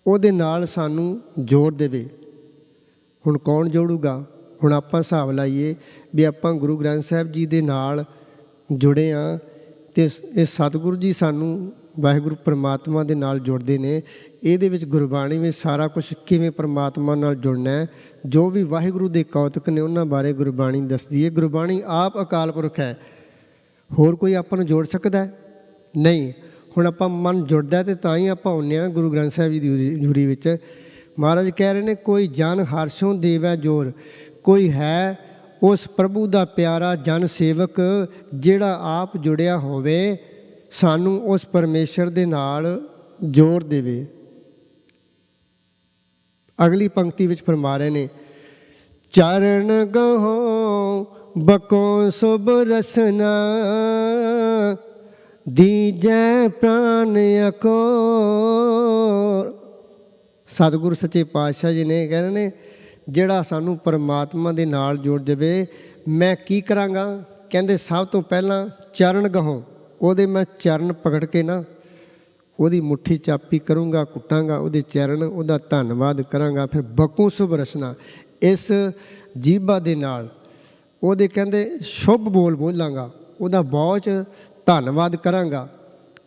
ਉਹਦੇ ਨਾਲ ਸਾਨੂੰ ਜੋੜ ਦੇਵੇ। ਹੁਣ ਕੌਣ ਜੋੜੂਗਾ? ਹੁਣ ਆਪਾਂ ਹਿਸਾਬ ਲਾਈਏ ਵੀ ਆਪਾਂ ਗੁਰੂ ਗ੍ਰੰਥ ਸਾਹਿਬ ਜੀ ਦੇ ਨਾਲ ਜੁੜੇ ਹਾਂ, ਅਤੇ ਇਹ ਸਤਿਗੁਰੂ ਜੀ ਸਾਨੂੰ ਵਾਹਿਗੁਰੂ ਪਰਮਾਤਮਾ ਦੇ ਨਾਲ ਜੁੜਦੇ ਨੇ। ਇਹਦੇ ਵਿੱਚ ਗੁਰਬਾਣੀ ਵਿੱਚ ਸਾਰਾ ਕੁਛ ਕਿਵੇਂ ਪਰਮਾਤਮਾ ਨਾਲ ਜੁੜਨਾ ਹੈ, ਜੋ ਵੀ ਵਾਹਿਗੁਰੂ ਦੇ ਕੌਤਕ ਨੇ ਉਹਨਾਂ ਬਾਰੇ ਗੁਰਬਾਣੀ ਦੱਸਦੀ ਹੈ। ਗੁਰਬਾਣੀ ਆਪ ਅਕਾਲ ਪੁਰਖ ਹੈ, ਹੋਰ ਕੋਈ ਆਪਾਂ ਨੂੰ ਜੋੜ ਸਕਦਾ ਨਹੀਂ। ਹੁਣ ਆਪਾਂ ਮਨ ਜੁੜਦਾ ਅਤੇ ਤਾਂ ਹੀ ਆਪਾਂ ਆਉਂਦੇ ਹਾਂ ਗੁਰੂ ਗ੍ਰੰਥ ਸਾਹਿਬ ਜੀ ਦੀ ਹਜ਼ੂਰੀ ਵਿੱਚ। ਮਹਾਰਾਜ ਕਹਿ ਰਹੇ ਨੇ, ਕੋਈ ਜਨ ਹਰਿ ਸਿਉ ਦੇਵੈ ਜੋਰ। ਕੋਈ ਹੈ ਉਸ ਪ੍ਰਭੂ ਦਾ ਪਿਆਰਾ ਜਨ ਸੇਵਕ, ਜਿਹੜਾ ਆਪ ਜੁੜਿਆ ਹੋਵੇ ਸਾਨੂੰ ਉਸ ਪਰਮੇਸ਼ਰ ਦੇ ਨਾਲ ਜੋੜ ਦੇਵੇ। ਅਗਲੀ ਪੰਕਤੀ ਵਿੱਚ ਫਰਮਾ ਰਹੇ ਨੇ, ਚਰਨ ਗਹੋ ਬਕੋ ਸੁਭ ਰਸਨਾ, ਦੀਜੈ ਪ੍ਰਾਨ ਅਕੋਰ। ਸਤਿਗੁਰੂ ਸੱਚੇ ਪਾਤਸ਼ਾਹ ਜੀ ਨੇ ਕਹਿੰਦੇ ਨੇ, ਜਿਹੜਾ ਸਾਨੂੰ ਪਰਮਾਤਮਾ ਦੇ ਨਾਲ ਜੋੜ ਦੇਵੇ, ਮੈਂ ਕੀ ਕਰਾਂਗਾ? ਕਹਿੰਦੇ ਸਭ ਤੋਂ ਪਹਿਲਾਂ ਚਰਨ ਗਹੋਂ, ਉਹਦੇ ਮੈਂ ਚਰਨ ਪਕੜ ਕੇ ਨਾ ਉਹਦੀ ਮੁੱਠੀ ਚਾਪੀ ਕਰੂੰਗਾ, ਕੁੱਟਾਂਗਾ ਉਹਦੇ ਚਰਨ, ਉਹਦਾ ਧੰਨਵਾਦ ਕਰਾਂਗਾ। ਫਿਰ ਬਕੂ ਸੁਭ ਰਸਨਾ, ਇਸ ਜੀਭਾ ਦੇ ਨਾਲ ਉਹਦੇ ਕਹਿੰਦੇ ਸ਼ੁਭ ਬੋਲ ਬੋਲਾਂਗਾ, ਉਹਦਾ ਬਹੁਤ ਧੰਨਵਾਦ ਕਰਾਂਗਾ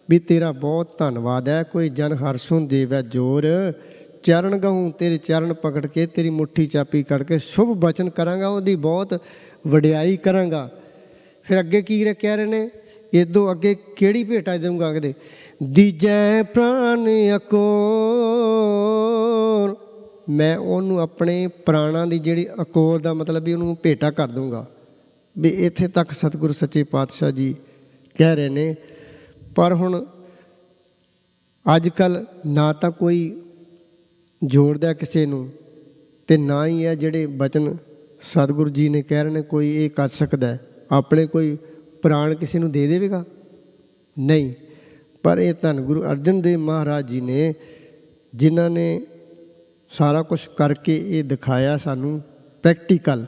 ਵੀ ਤੇਰਾ ਬਹੁਤ ਧੰਨਵਾਦ ਹੈ। ਕੋਈ ਜਨ ਹਰਸੋਂ ਦੇਵੈ ਜੋਰ, ਚਰਨ ਗਹੂੰ, ਤੇਰੇ ਚਰਨ ਪਕੜ ਕੇ ਤੇਰੀ ਮੁੱਠੀ ਚਾਪੀ ਕਰਕੇ ਸ਼ੁਭ ਬਚਨ ਕਰਾਂਗਾ, ਉਹਦੀ ਬਹੁਤ ਵਡਿਆਈ ਕਰਾਂਗਾ। ਫਿਰ ਅੱਗੇ ਕੀ ਕਹਿ ਰਹੇ ਨੇ, ਇਦੋਂ ਅੱਗੇ ਕਿਹੜੀ ਭੇਟਾ ਦੇਵਾਂਗਾ? ਕਹਿੰਦੇ ਦੀਜੈ ਪ੍ਰਾਨ ਅਕੋਰ, ਮੈਂ ਉਹਨੂੰ ਆਪਣੇ ਪ੍ਰਾਣਾਂ ਦੀ ਜਿਹੜੀ ਅਕੋਰ ਦਾ ਮਤਲਬ ਵੀ ਉਹਨੂੰ ਭੇਟਾ ਕਰ ਦੂੰਗਾ। ਵੀ ਇੱਥੇ ਤੱਕ ਸਤਿਗੁਰੂ ਸੱਚੇ ਪਾਤਸ਼ਾਹ ਜੀ ਕਹਿ ਰਹੇ ਨੇ। ਪਰ ਹੁਣ ਅੱਜ ਕੱਲ੍ਹ ਨਾ ਤਾਂ ਕੋਈ ਜੋੜਦਾ ਕਿਸੇ ਨੂੰ, ਅਤੇ ਨਾ ਹੀ ਹੈ ਜਿਹੜੇ ਬਚਨ ਸਤਿਗੁਰੂ ਜੀ ਨੇ ਕਹਿ ਰਹੇ ਨੇ ਕੋਈ ਇਹ ਕਰ ਸਕਦਾ। ਆਪਣੇ ਕੋਈ ਪ੍ਰਾਣ ਕਿਸੇ ਨੂੰ ਦੇ ਦੇਵੇਗਾ? ਨਹੀਂ। ਪਰ ਇਹ ਧੰਨ ਗੁਰੂ ਅਰਜਨ ਦੇਵ ਮਹਾਰਾਜ ਜੀ ਨੇ, ਜਿਨ੍ਹਾਂ ਨੇ ਸਾਰਾ ਕੁਛ ਕਰਕੇ ਇਹ ਦਿਖਾਇਆ ਸਾਨੂੰ ਪ੍ਰੈਕਟੀਕਲ।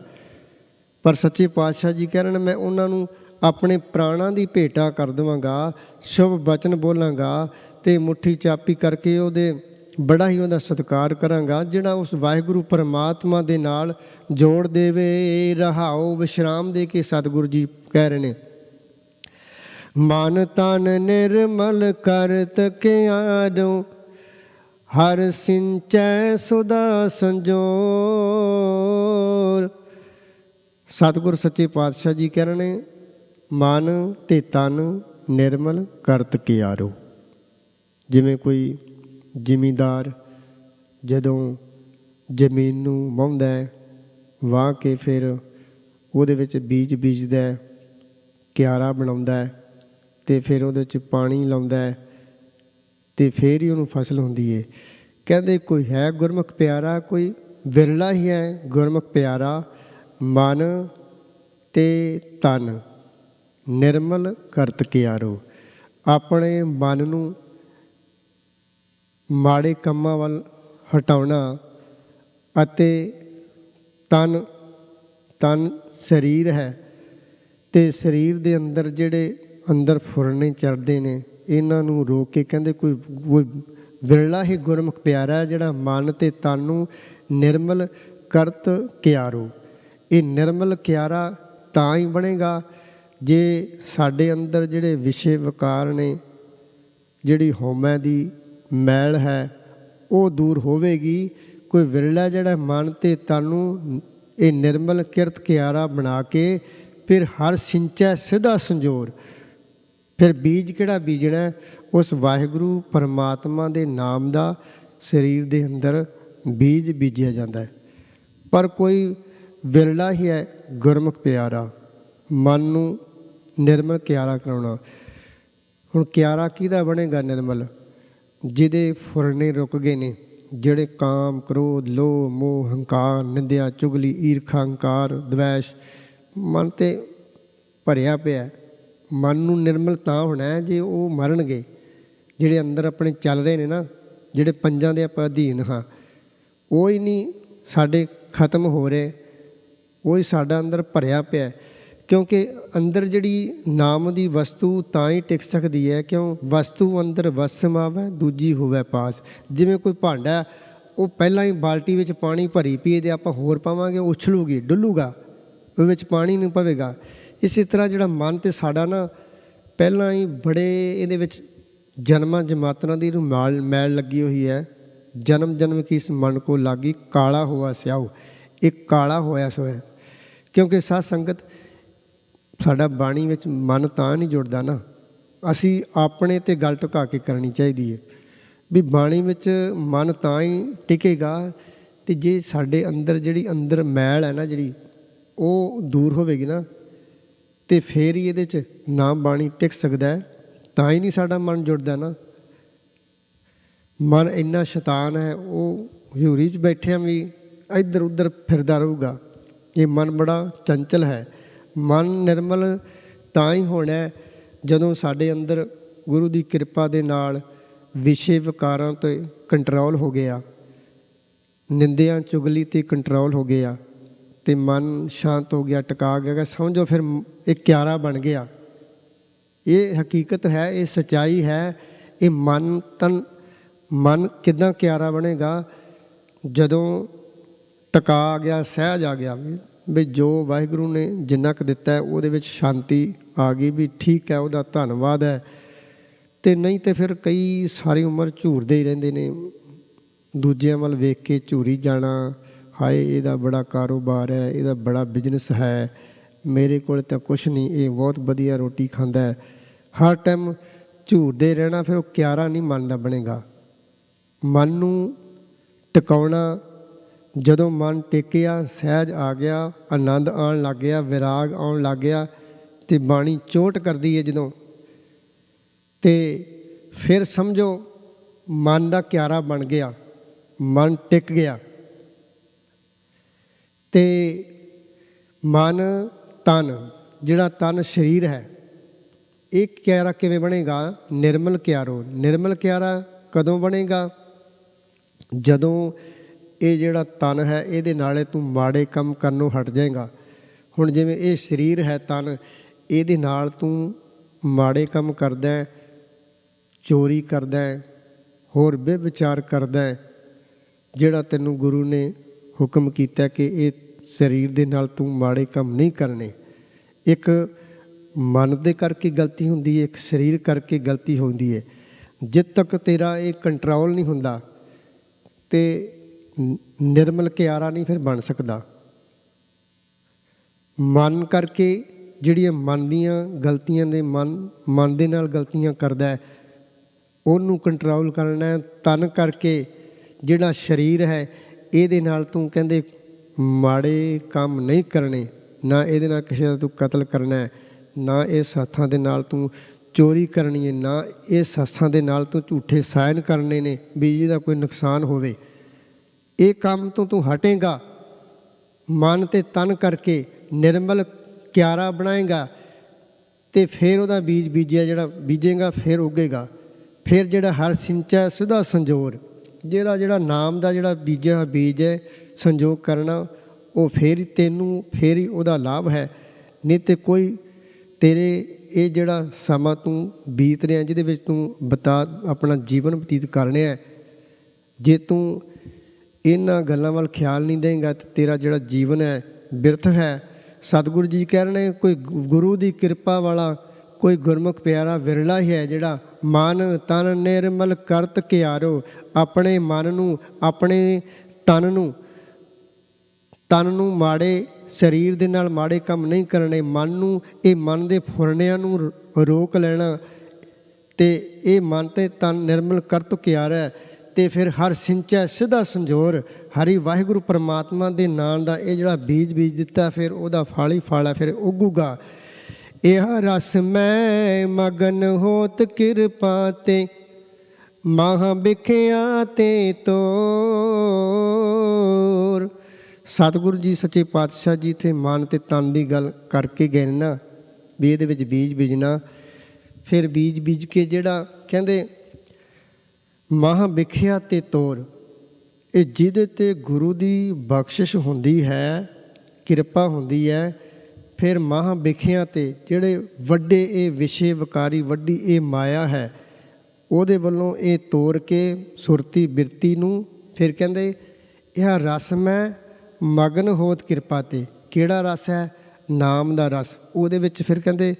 ਪਰ ਸੱਚੇ ਪਾਤਸ਼ਾਹ ਜੀ ਕਹਿ ਰਹੇ ਨੇ, ਮੈਂ ਉਹਨਾਂ ਨੂੰ ਆਪਣੇ ਪ੍ਰਾਣਾਂ ਦੀ ਭੇਟਾ ਕਰ ਦੇਵਾਂਗਾ, ਸ਼ੁਭ ਬਚਨ ਬੋਲਾਂਗਾ ਅਤੇ ਮੁੱਠੀ ਚਾਪੀ ਕਰਕੇ ਉਹਦੇ ਬੜਾ ਹੀ ਉਹਦਾ ਸਤਿਕਾਰ ਕਰਾਂਗਾ, ਜਿਹੜਾ ਉਸ ਵਾਹਿਗੁਰੂ ਪਰਮਾਤਮਾ ਦੇ ਨਾਲ ਜੋੜ ਦੇਵੇ। ਰਹਾਓ, ਵਿਸ਼ਰਾਮ ਦੇ ਕੇ ਸਤਿਗੁਰੂ ਜੀ ਕਹਿ ਰਹੇ ਨੇ, ਮਨ ਤਨ ਨਿਰਮਲ ਕਰਤ ਕਿਆਰੋ, ਹਰ ਸਿੰਚੈ ਸੁਦਾ ਸੰਜੋਰ। ਸਤਿਗੁਰ ਸੱਚੇ ਪਾਤਸ਼ਾਹ ਜੀ ਕਹਿ ਰਹੇ ਨੇ, ਮਨ ਅਤੇ ਤਨ ਨਿਰਮਲ ਕਰਤ ਕਿਆਰੋ। ਜਿਵੇਂ ਕੋਈ ਜ਼ਿਮੀਂਦਾਰ ਜਦੋਂ ਜ਼ਮੀਨ ਨੂੰ ਵਾਹੁੰਦਾ, ਵਾਹ ਕੇ ਫਿਰ ਉਹਦੇ ਵਿੱਚ ਬੀਜ ਬੀਜਦਾ, ਕਿਆਰਾ ਬਣਾਉਂਦਾ ਅਤੇ ਫਿਰ ਉਹਦੇ 'ਚ ਪਾਣੀ ਲਾਉਂਦਾ ਅਤੇ ਫਿਰ ਹੀ ਉਹਨੂੰ ਫਸਲ ਹੁੰਦੀ ਹੈ। ਕਹਿੰਦੇ ਕੋਈ ਹੈ ਗੁਰਮੁਖ ਪਿਆਰਾ, ਕੋਈ ਵਿਰਲਾ ਹੀ ਹੈ ਗੁਰਮੁਖ ਪਿਆਰਾ। ਮਨ ਅਤੇ ਤਨ ਨਿਰਮਲ ਕਰਤ ਕਿਆਰੋ, ਆਪਣੇ ਮਨ ਨੂੰ ਮਾੜੇ ਕੰਮਾਂ ਵੱਲ ਹਟਾਉਣਾ ਅਤੇ ਤਨ ਸਰੀਰ ਹੈ, ਅਤੇ ਸਰੀਰ ਦੇ ਅੰਦਰ ਜਿਹੜੇ ਅੰਦਰ ਫੁਰਨੇ ਚੜ੍ਹਦੇ ਨੇ, ਇਹਨਾਂ ਨੂੰ ਰੋਕ ਕੇ ਕਹਿੰਦੇ ਕੋਈ ਵਿਰਲਾ ਹੀ ਗੁਰਮੁਖ ਪਿਆਰਾ, ਜਿਹੜਾ ਮਨ ਅਤੇ ਤਨ ਨੂੰ ਨਿਰਮਲ ਕਰਤ ਕਿਆਰੋ। ਇਹ ਨਿਰਮਲ ਕਿਆਰਾ ਤਾਂ ਹੀ ਬਣੇਗਾ ਜੇ ਸਾਡੇ ਅੰਦਰ ਜਿਹੜੇ ਵਿਸ਼ੇ ਵਿਕਾਰ ਨੇ, ਜਿਹੜੀ ਹਉਮੈ ਦੀ ਮੈਲ ਹੈ, ਉਹ ਦੂਰ ਹੋਵੇਗੀ। ਕੋਈ ਵਿਰਲਾ ਜਿਹੜਾ ਮਨ ਅਤੇ ਤਨ ਨੂੰ ਇਹ ਨਿਰਮਲ ਕਿਰਤ ਕਿਆਰਾ ਬਣਾ ਕੇ ਫਿਰ ਹਰ ਸਿੰਚੈ ਸਿੱਧਾ ਸੰਜੋਰ। ਫਿਰ ਬੀਜ ਕਿਹੜਾ ਬੀਜਣਾ? ਉਸ ਵਾਹਿਗੁਰੂ ਪਰਮਾਤਮਾ ਦੇ ਨਾਮ ਦਾ ਸਰੀਰ ਦੇ ਅੰਦਰ ਬੀਜ ਬੀਜਿਆ ਜਾਂਦਾ ਹੈ। ਪਰ ਕੋਈ ਵਿਰਲਾ ਹੀ ਹੈ ਗੁਰਮੁਖ ਪਿਆਰਾ, ਮਨ ਨੂੰ ਨਿਰਮਲ ਕਿਆਰਾ ਕਰਾਉਣਾ। ਹੁਣ ਕਿਆਰਾ ਕਿਹਦਾ ਬਣੇਗਾ ਨਿਰਮਲ? ਜਿਹਦੇ ਫੁਰਨੇ ਰੁਕ ਗਏ ਨੇ, ਜਿਹੜੇ ਕਾਮ, ਕ੍ਰੋਧ, ਲੋਭ, ਮੋਹ, ਹੰਕਾਰ, ਨਿੰਦਿਆ, ਚੁਗਲੀ, ਈਰਖਾ, ਹੰਕਾਰ, ਦਵੈਸ਼ ਮਨ 'ਤੇ ਭਰਿਆ ਪਿਆ। ਮਨ ਨੂੰ ਨਿਰਮਲ ਤਾਂ ਹੋਣਾ ਜੇ ਉਹ ਮਰਨਗੇ। ਜਿਹੜੇ ਅੰਦਰ ਆਪਣੇ ਚੱਲ ਰਹੇ ਨੇ ਨਾ, ਜਿਹੜੇ ਪੰਜਾਂ ਦੇ ਆਪਾਂ ਅਧੀਨ ਹਾਂ, ਉਹ ਹੀ ਨਹੀਂ ਸਾਡੇ ਖਤਮ ਹੋ ਰਹੇ, ਉਹ ਹੀ ਸਾਡਾ ਅੰਦਰ ਭਰਿਆ ਪਿਆ। ਕਿਉਂਕਿ ਅੰਦਰ ਜਿਹੜੀ ਨਾਮ ਦੀ ਵਸਤੂ ਤਾਂ ਹੀ ਟਿਕ ਸਕਦੀ ਹੈ, ਕਿਉਂ? ਵਸਤੂ ਅੰਦਰ ਵਸ ਸਮਾਵੈ, ਦੂਜੀ ਹੋਵੇ ਪਾਸ। ਜਿਵੇਂ ਕੋਈ ਭਾਂਡਾ, ਉਹ ਪਹਿਲਾਂ ਹੀ ਬਾਲਟੀ ਵਿੱਚ ਪਾਣੀ ਭਰੀ ਪੀਏ ਅਤੇ ਆਪਾਂ ਹੋਰ ਪਾਵਾਂਗੇ, ਉਛਲੂਗੀ, ਡੁੱਲੂਗਾ, ਉਹਦੇ ਵਿੱਚ ਪਾਣੀ ਨਹੀਂ ਪਵੇਗਾ। ਇਸੇ ਤਰ੍ਹਾਂ ਜਿਹੜਾ ਮਨ ਤੇ ਸਾਡਾ ਨਾ, ਪਹਿਲਾਂ ਹੀ ਬੜੇ ਇਹਦੇ ਵਿੱਚ ਜਨਮਾਂ ਜਮਾਤਰਾਂ ਦੀ ਮੈਲ ਲੱਗੀ ਹੋਈ ਹੈ। ਜਨਮ ਜਨਮ ਕੀ ਇਸ ਮਨ ਕੋ ਲਾਗੀ, ਕਾਲਾ ਹੋਆ ਸਿਆਹੂ। ਇਹ ਕਾਲਾ ਹੋਇਆ ਸੋ ਹੈ, ਕਿਉਂਕਿ ਸਾਧ ਸੰਗਤ ਸਾਡਾ ਬਾਣੀ ਵਿੱਚ ਮਨ ਤਾਂ ਨਹੀਂ ਜੁੜਦਾ ਨਾ। ਅਸੀਂ ਆਪਣੇ 'ਤੇ ਗੱਲ ਢੁਕਾ ਕੇ ਕਰਨੀ ਚਾਹੀਦੀ ਹੈ ਵੀ ਬਾਣੀ ਵਿੱਚ ਮਨ ਤਾਂ ਹੀ ਟਿਕੇਗਾ ਅਤੇ ਜੇ ਸਾਡੇ ਅੰਦਰ ਜਿਹੜੀ ਅੰਦਰ ਮੈਲ ਹੈ ਨਾ, ਜਿਹੜੀ ਉਹ ਦੂਰ ਹੋਵੇਗੀ ਨਾ, ਅਤੇ ਫਿਰ ਹੀ ਇਹਦੇ 'ਚ ਨਾ ਬਾਣੀ ਟਿਕ ਸਕਦਾ ਹੈ ਤਾਂ ਹੀ ਨਹੀਂ ਸਾਡਾ ਮਨ ਜੁੜਦਾ ਨਾ। ਮਨ ਇੰਨਾ ਸ਼ੈਤਾਨ ਹੈ, ਉਹ ਹਜ਼ੂਰੀ 'ਚ ਬੈਠਿਆਂ ਵੀ ਇੱਧਰ ਉੱਧਰ ਫਿਰਦਾ ਰਹੂਗਾ। ਇਹ ਮਨ ਬੜਾ ਚੰਚਲ ਹੈ। ਮਨ ਨਿਰਮਲ ਤਾਂ ਹੀ ਹੋਣਾ ਜਦੋਂ ਸਾਡੇ ਅੰਦਰ ਗੁਰੂ ਦੀ ਕਿਰਪਾ ਦੇ ਨਾਲ ਵਿਸ਼ੇ ਵਿਕਾਰਾਂ 'ਤੇ ਕੰਟਰੋਲ ਹੋ ਗਿਆ, ਨਿੰਦਿਆਂ ਚੁਗਲੀ 'ਤੇ ਕੰਟਰੋਲ ਹੋ ਗਿਆ ਅਤੇ ਮਨ ਸ਼ਾਂਤ ਹੋ ਗਿਆ, ਟਿਕਾ ਗਿਆ। ਸਮਝੋ ਫਿਰ ਇਹ ਕਿਆਰਾ ਬਣ ਗਿਆ। ਇਹ ਹਕੀਕਤ ਹੈ, ਇਹ ਸੱਚਾਈ ਹੈ। ਇਹ ਮਨ ਕਿੱਦਾਂ ਕਿਆਰਾ ਬਣੇਗਾ? ਜਦੋਂ ਟਿਕਾ ਆ ਗਿਆ, ਸਹਿਜ ਆ ਗਿਆ ਵੀ ਜੋ ਵਾਹਿਗੁਰੂ ਨੇ ਜਿੰਨਾ ਕੁ ਦਿੱਤਾ ਉਹਦੇ ਵਿੱਚ ਸ਼ਾਂਤੀ ਆ ਗਈ ਵੀ ਠੀਕ ਹੈ, ਉਹਦਾ ਧੰਨਵਾਦ ਹੈ। ਅਤੇ ਨਹੀਂ ਤਾਂ ਫਿਰ ਕਈ ਸਾਰੀ ਉਮਰ ਝੂਰਦੇ ਹੀ ਰਹਿੰਦੇ ਨੇ, ਦੂਜਿਆਂ ਵੱਲ ਵੇਖ ਕੇ ਝੂਰੀ ਜਾਣਾ। ਹਾਏ ਇਹਦਾ ਬੜਾ ਕਾਰੋਬਾਰ ਹੈ, ਇਹਦਾ ਬੜਾ ਬਿਜ਼ਨਸ ਹੈ, ਮੇਰੇ ਕੋਲ ਤਾਂ ਕੁਛ ਨਹੀਂ, ਇਹ ਬਹੁਤ ਵਧੀਆ ਰੋਟੀ ਖਾਂਦਾ ਹੈ। ਹਰ ਟਾਈਮ ਝੂਰਦੇ ਰਹਿਣਾ, ਫਿਰ ਉਹ ਕਿਆਰਾ ਨਹੀਂ ਮਨ ਦਾ ਬਣੇਗਾ। ਮਨ ਨੂੰ ਟਿਕਾਉਣਾ, ਜਦੋਂ ਮਨ ਟਿਕਿਆ, ਸਹਿਜ ਆ ਗਿਆ, ਆਨੰਦ ਆਉਣ ਲੱਗ ਗਿਆ, ਵਿਰਾਗ ਆਉਣ ਲੱਗ ਗਿਆ ਅਤੇ ਬਾਣੀ ਚੋਟ ਕਰਦੀ ਹੈ ਜਦੋਂ, ਅਤੇ ਫਿਰ ਸਮਝੋ ਮਨ ਦਾ ਕਿਆਰਾ ਬਣ ਗਿਆ, ਮਨ ਟਿਕ ਗਿਆ। ਅਤੇ ਮਨ ਤਨ, ਜਿਹੜਾ ਤਨ ਸਰੀਰ ਹੈ, ਇਹ ਕਿਆਰਾ ਕਿਵੇਂ ਬਣੇਗਾ? ਨਿਰਮਲ ਕਿਆਰੋ। ਨਿਰਮਲ ਕਿਆਰਾ ਕਦੋਂ ਬਣੇਗਾ? ਜਦੋਂ ਇਹ ਜਿਹੜਾ ਤਨ ਹੈ, ਇਹਦੇ ਨਾਲੇ ਤੂੰ ਮਾੜੇ ਕੰਮ ਕਰਨੋਂ ਹਟ ਜਾਏਗਾ। ਹੁਣ ਜਿਵੇਂ ਇਹ ਸਰੀਰ ਹੈ ਤਨ, ਇਹਦੇ ਨਾਲ ਤੂੰ ਮਾੜੇ ਕੰਮ ਕਰਦਾ, ਚੋਰੀ ਕਰਦਾ, ਹੋਰ ਬੇਵਿਚਾਰ ਕਰਦਾ, ਜਿਹੜਾ ਤੈਨੂੰ ਗੁਰੂ ਨੇ ਹੁਕਮ ਕੀਤਾ ਕਿ ਇਹ ਸਰੀਰ ਦੇ ਨਾਲ ਤੂੰ ਮਾੜੇ ਕੰਮ ਨਹੀਂ ਕਰਨੇ। ਇੱਕ ਮਨ ਦੇ ਕਰਕੇ ਗਲਤੀ ਹੁੰਦੀ ਹੈ, ਇੱਕ ਸਰੀਰ ਕਰਕੇ ਗਲਤੀ ਹੁੰਦੀ ਹੈ। ਜਦ ਤੱਕ ਤੇਰਾ ਇਹ ਕੰਟਰੋਲ ਨਹੀਂ ਹੁੰਦਾ ਅਤੇ ਨਿਰਮਲ ਕਿਆਰਾ ਨਹੀਂ ਫਿਰ ਬਣ ਸਕਦਾ। ਮਨ ਕਰਕੇ ਜਿਹੜੀਆਂ ਮਨ ਦੀਆਂ ਗਲਤੀਆਂ ਦੇ ਮਨ ਦੇ ਨਾਲ ਗਲਤੀਆਂ ਕਰਦਾ, ਉਹਨੂੰ ਕੰਟਰੋਲ ਕਰਨਾ। ਤਨ ਕਰਕੇ ਜਿਹੜਾ ਸਰੀਰ ਹੈ, ਇਹਦੇ ਨਾਲ ਤੂੰ ਕਹਿੰਦੇ ਮਾੜੇ ਕੰਮ ਨਹੀਂ ਕਰਨੇ, ਨਾ ਇਹਦੇ ਨਾਲ ਕਿਸੇ ਦਾ ਤੂੰ ਕਤਲ ਕਰਨਾ, ਨਾ ਇਸ ਹੱਥਾਂ ਦੇ ਨਾਲ ਤੂੰ ਚੋਰੀ ਕਰਨੀ ਹੈ, ਨਾ ਇਸ ਹੱਥਾਂ ਦੇ ਨਾਲ ਤੂੰ ਝੂਠੇ ਸਾਇਨ ਕਰਨੇ ਨੇ ਵੀ ਜਿਹਦਾ ਕੋਈ ਨੁਕਸਾਨ ਹੋਵੇ। ਇਹ ਕੰਮ ਤੋਂ ਤੂੰ ਹਟੇਗਾ, ਮਨ ਅਤੇ ਤਨ ਕਰਕੇ ਨਿਰਮਲ ਕਿਆਰਾ ਬਣਾਏਗਾ ਅਤੇ ਫਿਰ ਉਹਦਾ ਬੀਜ ਬੀਜਿਆ, ਜਿਹੜਾ ਬੀਜੇਗਾ ਫਿਰ ਉੱਗੇਗਾ। ਫਿਰ ਜਿਹੜਾ ਹਰ ਸਿੰਚੈ ਸੁਧਾ ਸੰਜੋਰ, ਜਿਹੜਾ ਨਾਮ ਦਾ ਜਿਹੜਾ ਬੀਜਿਆ ਬੀਜ ਹੈ, ਸੰਜੋਗ ਕਰਨਾ, ਉਹ ਫਿਰ ਤੈਨੂੰ ਫਿਰ ਹੀ ਉਹਦਾ ਲਾਭ ਹੈ। ਨਹੀਂ ਤਾਂ ਕੋਈ ਤੇਰੇ ਇਹ ਜਿਹੜਾ ਸਮਾਂ ਤੂੰ ਬੀਤ ਰਿਹਾ, ਜਿਹਦੇ ਵਿੱਚ ਤੂੰ ਆਪਣਾ ਜੀਵਨ ਬਤੀਤ ਕਰਨਾ ਹੈ, ਜੇ ਤੂੰ ਇਹਨਾਂ ਗੱਲਾਂ ਵੱਲ ਖਿਆਲ ਨਹੀਂ ਦੇਂਗਾ ਤਾਂ ਤੇਰਾ ਜਿਹੜਾ ਜੀਵਨ ਹੈ ਬਿਰਥ ਹੈ। ਸਤਿਗੁਰੂ ਜੀ ਕਹਿ ਰਹੇ ਨੇ, ਕੋਈ ਗੁਰੂ ਦੀ ਕਿਰਪਾ ਵਾਲਾ, ਕੋਈ ਗੁਰਮੁਖ ਪਿਆਰਾ ਵਿਰਲਾ ਹੀ ਹੈ ਜਿਹੜਾ ਮਨ ਤਨ ਨਿਰਮਲ ਕਰਤ ਕਿਆਰੋ। ਆਪਣੇ ਮਨ ਨੂੰ, ਆਪਣੇ ਤਨ ਨੂੰ ਮਾੜੇ ਸਰੀਰ ਦੇ ਨਾਲ ਮਾੜੇ ਕੰਮ ਨਹੀਂ ਕਰਨੇ। ਮਨ ਨੂੰ, ਇਹ ਮਨ ਦੇ ਫੁਰਨਿਆਂ ਨੂੰ ਰੋਕ ਲੈਣਾ ਅਤੇ ਇਹ ਮਨ ਅਤੇ ਤਨ ਨਿਰਮਲ ਕਰਤ ਕਿਆਰਾ। ਅਤੇ ਫਿਰ ਹਰ ਸਿੰਚੈ ਸਿੱਧਾ ਸੰਜੋਰ, ਹਰੀ ਵਾਹਿਗੁਰੂ ਪਰਮਾਤਮਾ ਦੇ ਨਾਂ ਦਾ ਇਹ ਜਿਹੜਾ ਬੀਜ ਦਿੱਤਾ, ਫਿਰ ਉਹਦਾ ਫਲ ਹੀ ਫਲ ਹੈ, ਫਿਰ ਉੱਗੂਗਾ। ਇਹ ਰਸ ਮੈਂ ਮਗਨ ਹੋਤ ਕਿਰਪਾ ਤੇ ਮਹਾਂ ਬਿਖਿਆ ਤੇ ਤੋਰ। ਸਤਿਗੁਰੂ ਜੀ ਸੱਚੇ ਪਾਤਸ਼ਾਹ ਜੀ ਇੱਥੇ ਮਨ ਅਤੇ ਤਨ ਦੀ ਗੱਲ ਕਰਕੇ ਗਏ ਨੇ ਨਾ, ਵੀ ਇਹਦੇ ਵਿੱਚ ਬੀਜ ਬੀਜਣਾ। ਫਿਰ ਬੀਜ ਕੇ ਜਿਹੜਾ ਕਹਿੰਦੇ ਮਹਾਂ ਬਿਖਿਆ ਤੇ ਤੋਰ, ਇਹ ਜਿਹਦੇ 'ਤੇ ਗੁਰੂ ਦੀ ਬਖਸ਼ਿਸ਼ ਹੁੰਦੀ ਹੈ, ਕਿਰਪਾ ਹੁੰਦੀ ਹੈ, ਫਿਰ ਮਹਾਂ ਬਿਖਿਆ ਤੇ ਜਿਹੜੇ ਵੱਡੇ ਇਹ ਵਿਸ਼ੇ ਵਿਕਾਰੀ, ਵੱਡੀ ਇਹ ਮਾਇਆ ਹੈ, ਉਹਦੇ ਵੱਲੋਂ ਇਹ ਤੋੜ ਕੇ ਸੁਰਤੀ ਬਿਰਤੀ ਨੂੰ ਫਿਰ ਕਹਿੰਦੇ ਇਹ ਰਸ ਮੈਂ ਮਗਨ ਹੋਤ ਕਿਰਪਾ ਤੇ। ਕਿਹੜਾ ਰਸ ਹੈ? ਨਾਮ ਦਾ ਰਸ। ਉਹਦੇ ਵਿੱਚ ਫਿਰ ਕਹਿੰਦੇ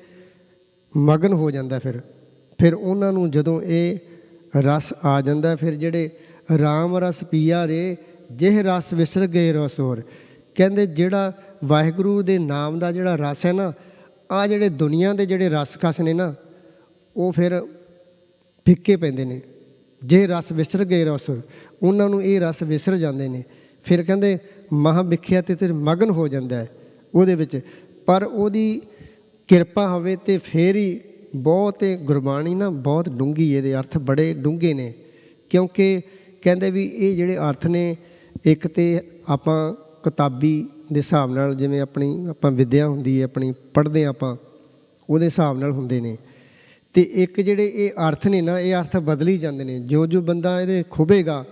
ਮਗਨ ਹੋ ਜਾਂਦਾ। ਫਿਰ ਉਹਨਾਂ ਨੂੰ ਜਦੋਂ ਇਹ ਰਸ ਆ ਜਾਂਦਾ, ਫਿਰ ਜਿਹੜੇ ਰਾਮ ਰਸ ਪੀਆ ਰੇ ਜਿਹ ਰਸ ਵਿਸਰ ਗਏ ਰਸ ਹੋਰ। ਕਹਿੰਦੇ ਜਿਹੜਾ ਵਾਹਿਗੁਰੂ ਦੇ ਨਾਮ ਦਾ ਜਿਹੜਾ ਰਸ ਹੈ ਨਾ, ਆਹ ਜਿਹੜੇ ਦੁਨੀਆ ਦੇ ਜਿਹੜੇ ਰਸ ਖਸ ਨੇ ਨਾ, ਉਹ ਫਿਰ ਫਿੱਕੇ ਪੈਂਦੇ ਨੇ। ਜੇ ਰਸ ਵਿਸਰ ਗਏ ਰਸ, ਉਹਨਾਂ ਨੂੰ ਇਹ ਰਸ ਵਿਸਰ ਜਾਂਦੇ ਨੇ। ਫਿਰ ਕਹਿੰਦੇ ਮਹਾਂ ਵਿਖਿਆ ਤੇ ਮਗਨ ਹੋ ਜਾਂਦਾ ਹੈ ਉਹਦੇ ਵਿੱਚ। ਪਰ ਉਹਦੀ ਕਿਰਪਾ ਹੋਵੇ ਤੇ ਫਿਰ ਹੀ ਬਹੁਤ ਗੁਰਬਾਣੀ ਨਾ ਬਹੁਤ ਡੂੰਘੀ, ਇਹਦੇ ਅਰਥ ਬੜੇ ਡੂੰਘੇ ਨੇ। ਕਿਉਂਕਿ ਕਹਿੰਦੇ ਵੀ ਇਹ ਜਿਹੜੇ ਅਰਥ ਨੇ, ਇੱਕ ਤਾਂ ਆਪਾਂ ਕਿਤਾਬੀ ਦੇ ਹਿਸਾਬ ਨਾਲ, ਜਿਵੇਂ ਆਪਾਂ ਵਿੱਦਿਆ ਹੁੰਦੀ ਹੈ ਆਪਣੀ, ਪੜ੍ਹਦੇ ਹਾਂ ਆਪਾਂ, ਉਹਦੇ ਹਿਸਾਬ ਨਾਲ ਹੁੰਦੇ ਨੇ। ਅਤੇ ਇੱਕ ਜਿਹੜੇ ਇਹ ਅਰਥ ਨੇ ਨਾ, ਇਹ ਅਰਥ ਬਦਲੀ ਜਾਂਦੇ ਨੇ ਜਿਉਂ ਜਿਉਂ ਬੰਦਾ ਇਹਦੇ ਖੁੱਭੇਗਾ।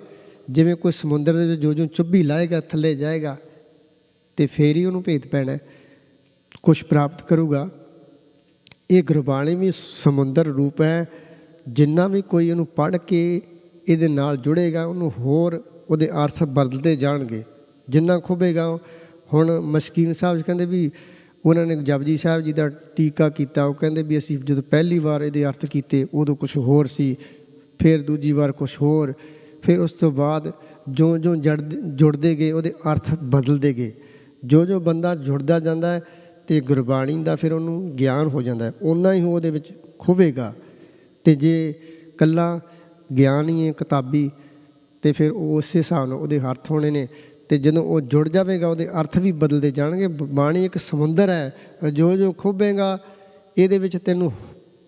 ਜਿਵੇਂ ਕੋਈ ਸਮੁੰਦਰ ਦੇ ਵਿੱਚ ਜਿਉਂ ਚੁੱਭੀ ਲਾਏਗਾ, ਥੱਲੇ ਜਾਏਗਾ, ਅਤੇ ਫਿਰ ਹੀ ਉਹਨੂੰ ਭੇਤ ਪੈਣਾ, ਕੁਛ ਪ੍ਰਾਪਤ ਕਰੂਗਾ। ਇਹ ਗੁਰਬਾਣੀ ਵੀ ਸਮੁੰਦਰ ਰੂਪ ਹੈ। ਜਿੰਨਾ ਵੀ ਕੋਈ ਇਹਨੂੰ ਪੜ੍ਹ ਕੇ ਇਹਦੇ ਨਾਲ ਜੁੜੇਗਾ, ਉਹਨੂੰ ਹੋਰ ਉਹਦੇ ਅਰਥ ਬਦਲਦੇ ਜਾਣਗੇ ਜਿੰਨਾ ਖੁੱਭੇਗਾ। ਹੁਣ ਮਸਕੀਨ ਸਾਹਿਬ ਕਹਿੰਦੇ ਵੀ ਉਹਨਾਂ ਨੇ ਜਪਜੀ ਸਾਹਿਬ ਜੀ ਦਾ ਟੀਕਾ ਕੀਤਾ। ਉਹ ਕਹਿੰਦੇ ਵੀ ਅਸੀਂ ਜਦੋਂ ਪਹਿਲੀ ਵਾਰ ਇਹਦੇ ਅਰਥ ਕੀਤੇ ਉਦੋਂ ਕੁਛ ਹੋਰ ਸੀ, ਫਿਰ ਦੂਜੀ ਵਾਰ ਕੁਛ ਹੋਰ, ਫਿਰ ਉਸ ਤੋਂ ਬਾਅਦ ਜਿਉਂ ਜਿਉਂ ਜੁੜਦੇ ਗਏ ਉਹਦੇ ਅਰਥ ਬਦਲਦੇ ਗਏ। ਜੋ ਬੰਦਾ ਜੁੜਦਾ ਜਾਂਦਾ ਅਤੇ ਗੁਰਬਾਣੀ ਦਾ ਫਿਰ ਉਹਨੂੰ ਗਿਆਨ ਹੋ ਜਾਂਦਾ, ਓਨਾ ਹੀ ਉਹਦੇ ਵਿੱਚ ਖੁੱਭੇਗਾ। ਅਤੇ ਜੇ ਇਕੱਲਾ ਗਿਆਨ ਹੀ ਹੈ ਕਿਤਾਬੀ, ਅਤੇ ਫਿਰ ਉਸੇ ਹਿਸਾਬ ਨਾਲ ਉਹਦੇ ਅਰਥ ਹੋਣੇ ਨੇ। ਅਤੇ ਜਦੋਂ ਉਹ ਜੁੜ ਜਾਵੇਗਾ ਉਹਦੇ ਅਰਥ ਵੀ ਬਦਲਦੇ ਜਾਣਗੇ। ਬਾਣੀ ਇੱਕ ਸਮੁੰਦਰ ਹੈ, ਜੋ ਖੁੱਭੇਗਾ ਇਹਦੇ ਵਿੱਚ ਤੈਨੂੰ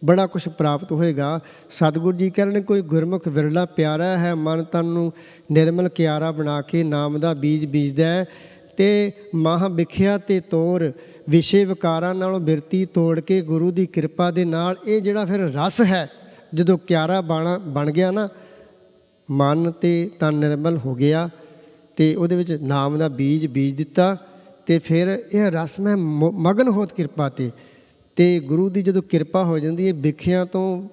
ਬੜਾ ਕੁਛ ਪ੍ਰਾਪਤ ਹੋਏਗਾ। ਸਤਿਗੁਰੂ ਜੀ ਕਹਿੰਦੇ ਕੋਈ ਗੁਰਮੁਖ ਵਿਰਲਾ ਪਿਆਰਾ ਹੈ, ਮਨ ਤਨ ਨੂੰ ਨਿਰਮਲ ਕਿਆਰਾ ਬਣਾ ਕੇ ਨਾਮ ਦਾ ਬੀਜ ਬੀਜਦਾ। ਅਤੇ ਮਾਹ ਵਿਖਿਆ ਅਤੇ ਤੋਰ ਵਿਸ਼ੇ ਵਿਕਾਰਾਂ ਨਾਲੋਂ ਬਿਰਤੀ ਤੋੜ ਕੇ ਗੁਰੂ ਦੀ ਕਿਰਪਾ ਦੇ ਨਾਲ ਇਹ ਜਿਹੜਾ ਫਿਰ ਰਸ ਹੈ, ਜਦੋਂ ਕਿਆਰਾ ਬਣ ਗਿਆ ਨਾ, ਮਨ ਅਤੇ ਤਨ ਨਿਰਮਲ ਹੋ ਗਿਆ, ਅਤੇ ਉਹਦੇ ਵਿੱਚ ਨਾਮ ਦਾ ਬੀਜ ਦਿੱਤਾ, ਅਤੇ ਫਿਰ ਇਹ ਰਸ ਮੈਂ ਮਗਨ ਹੋਤ ਕਿਰਪਾ 'ਤੇ। ਅਤੇ ਗੁਰੂ ਦੀ ਜਦੋਂ ਕਿਰਪਾ ਹੋ ਜਾਂਦੀ ਹੈ, ਵਿਖਿਆ ਤੋਂ